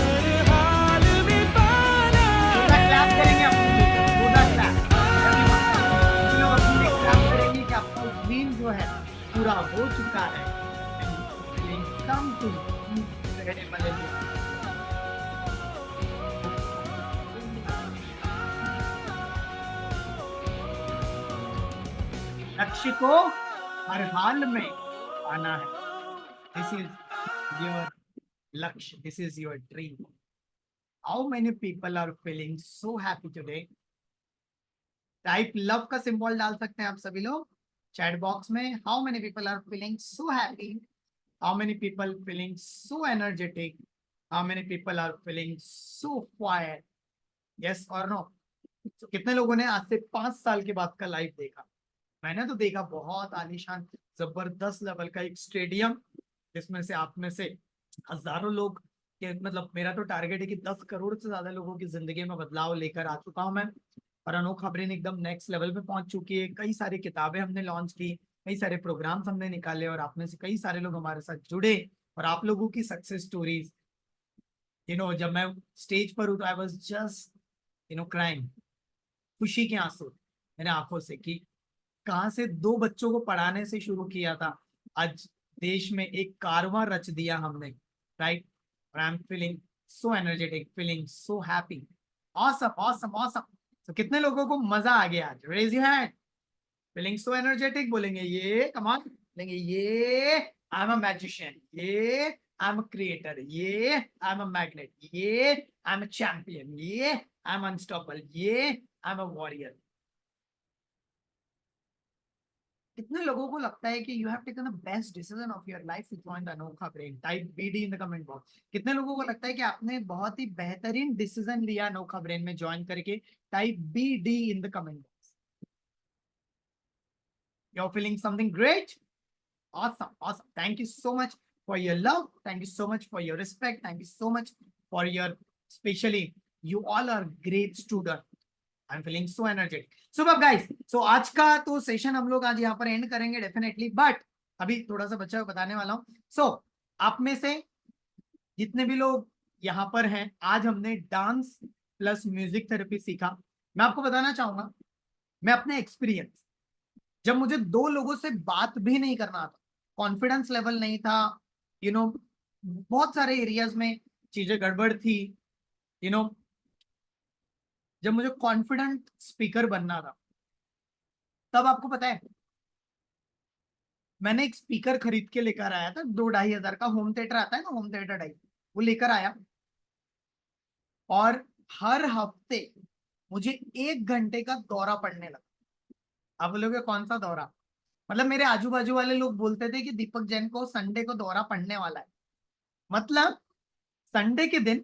हर हाल में पाना थोड़ा क्लैप करेंगे है। अपने लिए, थोड़ा क्लैप, everyone। हम लोग अपने लिए क्लैप करेंगे कि आपका ड्रीम जो है पूरा हो चुका है। कम टू रहने वाले लोग। लक्ष्य को हर हाल में आना है। दिस इज योर लक्ष्य, this is your dream. How many people are feeling so happy today? Type love का सिंबल डाल सकते हैं आप सभी लोग चैट बॉक्स में। How many people are feeling so happy? How many people feeling so energetic? How many people are feeling so fire? Yes और no? तो कितने लोगों ने आज से 5 साल के बाद का लाइव देखा? मैंने तो देखा, बहुत आलीशान जबरदस्त लेवल का एक स्टेडियम, जिसमें से आप में से हजारों लोग के, मतलब मेरा तो टारगेट है कि 10 करोड़ से ज्यादा लोगों की जिंदगी में बदलाव लेकर आ चुका हूं मैं। और अनोखा ब्रेन एकदम नेक्स्ट लेवल पे पहुंच चुकी है। कई सारी किताबें हमने लॉन्च की, कई सारे प्रोग्राम्स हमने निकाले, और आप में से कई सारे लोग हमारे साथ जुड़े, और आप लोगों की सक्सेस स्टोरीज, जब मैं स्टेज पर हूँ तो आई वाज जस्ट क्राइंग, खुशी के आंसू मेरे आंखों से, कि कहाँ से 2 बच्चों को पढ़ाने से शुरू किया था, आज देश में एक कारवां रच दिया हमने, right? I am feeling so energetic, feeling so happy. Awesome awesome awesome. तो कितने लोगों को मजा आ गया आज? Raise your hand. Feeling so energetic बोलेंगे ये, कम ऑन बोलेंगे ये, आई एम अ मैजिशियन, ये आई एम अ क्रिएटर, ये आई एम अ मैग्नेट, ये आई एम अ चैंपियन, ये आई एम अनस्टॉपेबल, ये आई एम अ वॉरियर। कितने लोगों को लगता है कि you have taken the best decision of your life to join the Anokha brain? Type BD in the comment box. कितने लोगों को लगता है कि आपने बहुत ही बेहतरीन डिसीजन लिया अनोखा ब्रेन में ज्वाइन करके? Type BD in the comment box. You are feeling something great? Awesome, awesome. Thank you so much for your love. Thank you so much for your respect. Thank you so much for your, especially, you all are great student. I'm feeling so energetic. So guys, so आज का तो session हम लोग आज यहाँ पर and करेंगे definitely, but अभी थोड़ा सा बच्चा बताने वाला हूँ। सो आप में से जितने भी लोग यहाँ पर हैं, आज हमने डांस प्लस म्यूजिक थेरेपी सीखा। मैं आपको बताना चाहूंगा, मैं अपने एक्सपीरियंस, जब मुझे 2 लोगों से बात भी नहीं करना था, कॉन्फिडेंस लेवल नहीं था, बहुत सारे एरियाज में चीजें गड़बड़ थी, यू नो जब मुझे कॉन्फिडेंट स्पीकर बनना था, तब आपको पता है मैंने एक स्पीकर खरीद के लेकर आया था, 2-2.5 हजार का। होम थिएटर आता है ना, होम थिएटर टाइप, वो लेकर आया, और हर हफ्ते मुझे 1 घंटे का दौरा पड़ने लगा। आप बोलोगे कौन सा दौरा? मतलब मेरे आजू बाजू वाले लोग बोलते थे कि दीपक जैन को संडे को दौरा पड़ने वाला है। मतलब संडे के दिन,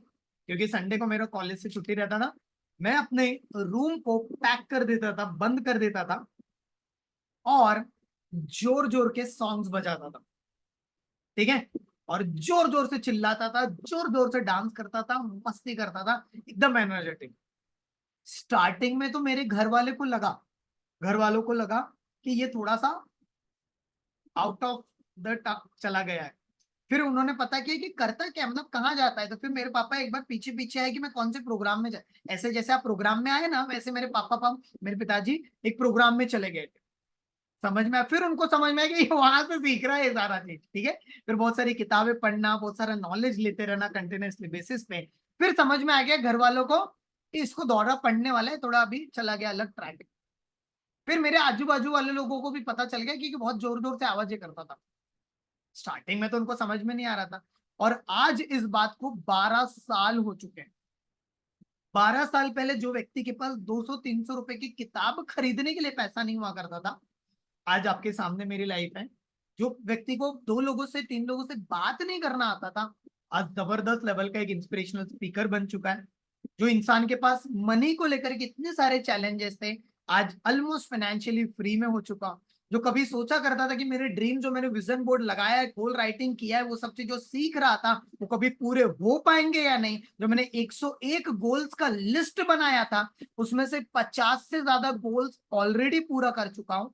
क्योंकि संडे को मेरा कॉलेज से छुट्टी रहता था, मैं अपने रूम को पैक कर देता था, बंद कर देता था, और जोर जोर के सॉन्ग्स बजाता था, ठीक है? और जोर जोर से चिल्लाता था, जोर जोर से डांस करता था, मस्ती करता था, एकदम एनर्जेटिक। स्टार्टिंग में तो मेरे घर वालों को लगा कि ये थोड़ा सा आउट ऑफ द चला गया है। फिर उन्होंने पता किया कि करता क्या, मतलब कहाँ जाता है। तो फिर मेरे पापा एक बार पीछे पीछे आए कि मैं कौन से प्रोग्राम में ऐसे जैसे आप प्रोग्राम में आए ना, वैसे मेरे पिताजी एक प्रोग्राम में चले गए थे। समझ में आया, फिर उनको समझ में आया कि वहां से सीख रहा है ये सारा चीज, ठीक है? फिर बहुत सारी किताबें पढ़ना, बहुत सारा नॉलेज लेते रहना कंटिन्यूसली बेसिस पे, फिर समझ में आ गया घर वालों को कि इसको दौरा पड़ने वाला है, थोड़ा अभी चला गया अलग ट्रैक। फिर मेरे आजू बाजू वाले लोगों को भी पता चल गया क्योंकि बहुत जोर जोर से आवाजें करता था। स्टार्टिंग में तो उनको समझ में नहीं आ रहा था, और आज इस बात को 12 साल हो चुके हैं। 12 साल पहले जो व्यक्ति के पास 200-300 रुपए की किताब खरीदने के लिए पैसा नहीं हुआ करता था, आज आपके सामने मेरी लाइफ है। जो व्यक्ति को 2 लोगों से 3 लोगों से बात नहीं करना आता था, आज जबरदस्त लेवल का एक इंस्पिरेशनल स्पीकर बन चुका है। जो इंसान के पास मनी को लेकर के इतने सारे चैलेंजेस थे, आज ऑलमोस्ट फाइनेंशियली फ्री में हो चुका। जो कभी सोचा करता था कि मेरे ड्रीम, जो मैंने विजन बोर्ड लगाया है, गोल राइटिंग किया है, वो सब चीज जो सीख रहा था वो कभी पूरे हो पाएंगे या नहीं। जो मैंने 101 गोल्स का लिस्ट बनाया था, उसमें से 50 से ज्यादा गोल्स ऑलरेडी पूरा कर चुका हूं,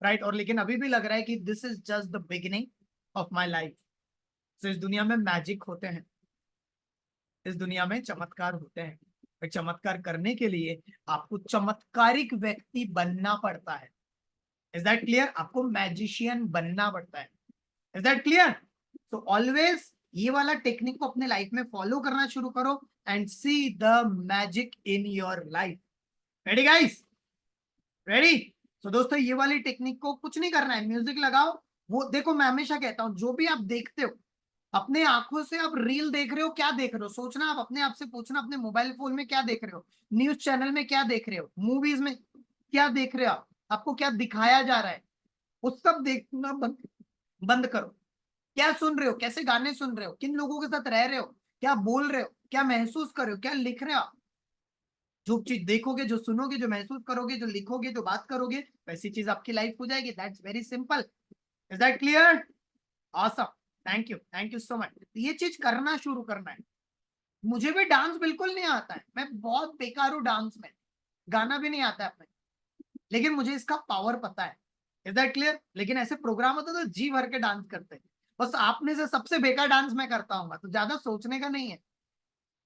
राइट। और लेकिन अभी भी लग रहा है कि this is just the beginning of my life. इस दुनिया में मैजिक होते हैं, इस दुनिया में चमत्कार होते हैं। और चमत्कार करने के लिए आपको चमत्कारिक व्यक्ति बनना पड़ता है। Is that clear? आपको मैजिशियन बनना पड़ता है। Is that clear? So always ये वाला टेक्निक को अपने लाइफ में फॉलो करना शुरू करो and see the magic in your life. Ready guys? Ready? तो दोस्तों ये वाली टेक्निक को कुछ नहीं करना है, म्यूजिक लगाओ। वो देखो, मैं हमेशा कहता हूं, जो भी आप देखते हो अपने आंखों से, आप रील देख रहे हो, क्या देख रहे हो, सोचना, आप अपने आप से पूछना, अपने मोबाइल फोन में क्या देख रहे हो, न्यूज चैनल में क्या देख रहे हो, मूवीज में क्या देख रहे हो, आपको क्या दिखाया जा रहा है, वो सब देखना बंद करो। क्या सुन रहे हो, कैसे गाने सुन रहे हो, किन लोगों के साथ रह रहे हो, क्या बोल रहे हो, क्या महसूस कर रहे हो, क्या लिख रहे हो। जो चीज देखोगे, जो सुनोगे, जो महसूस करोगे, जो लिखोगे, जो बात करोगे, वैसी चीज आपकी लाइफ हो जाएगी। That's very simple. Is that clear? Awesome, thank you so much. ये चीज करना शुरू करना है। मुझे भी डांस बिल्कुल नहीं आता है, मैं बहुत बेकार हूँ डांस में, गाना भी नहीं आता है अपने, लेकिन मुझे इसका पावर पता है। Is that clear? लेकिन ऐसे प्रोग्राम होते तो जी भर के डांस करते हैं। बस आपने से सबसे बेकार डांस मैं करता हूँ, तो ज्यादा सोचने का नहीं है।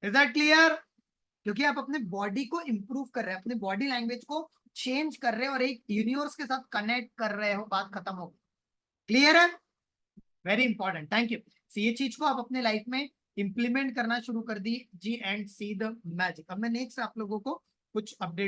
Is that clear? क्योंकि आप अपने बॉडी को इंप्रूव कर रहे हैं, अपने बॉडी लैंग्वेज को चेंज कर रहे हैं और एक यूनिवर्स के साथ कनेक्ट कर रहे हो, बात खत्म हो गई। क्लियर है? Very important, thank you. ये चीज को आप अपने लाइफ में इंप्लीमेंट करना शुरू कर दी जी, एंड सी द मैजिक। अब मैं नेक्स्ट आप लोगों को कुछ अपडेट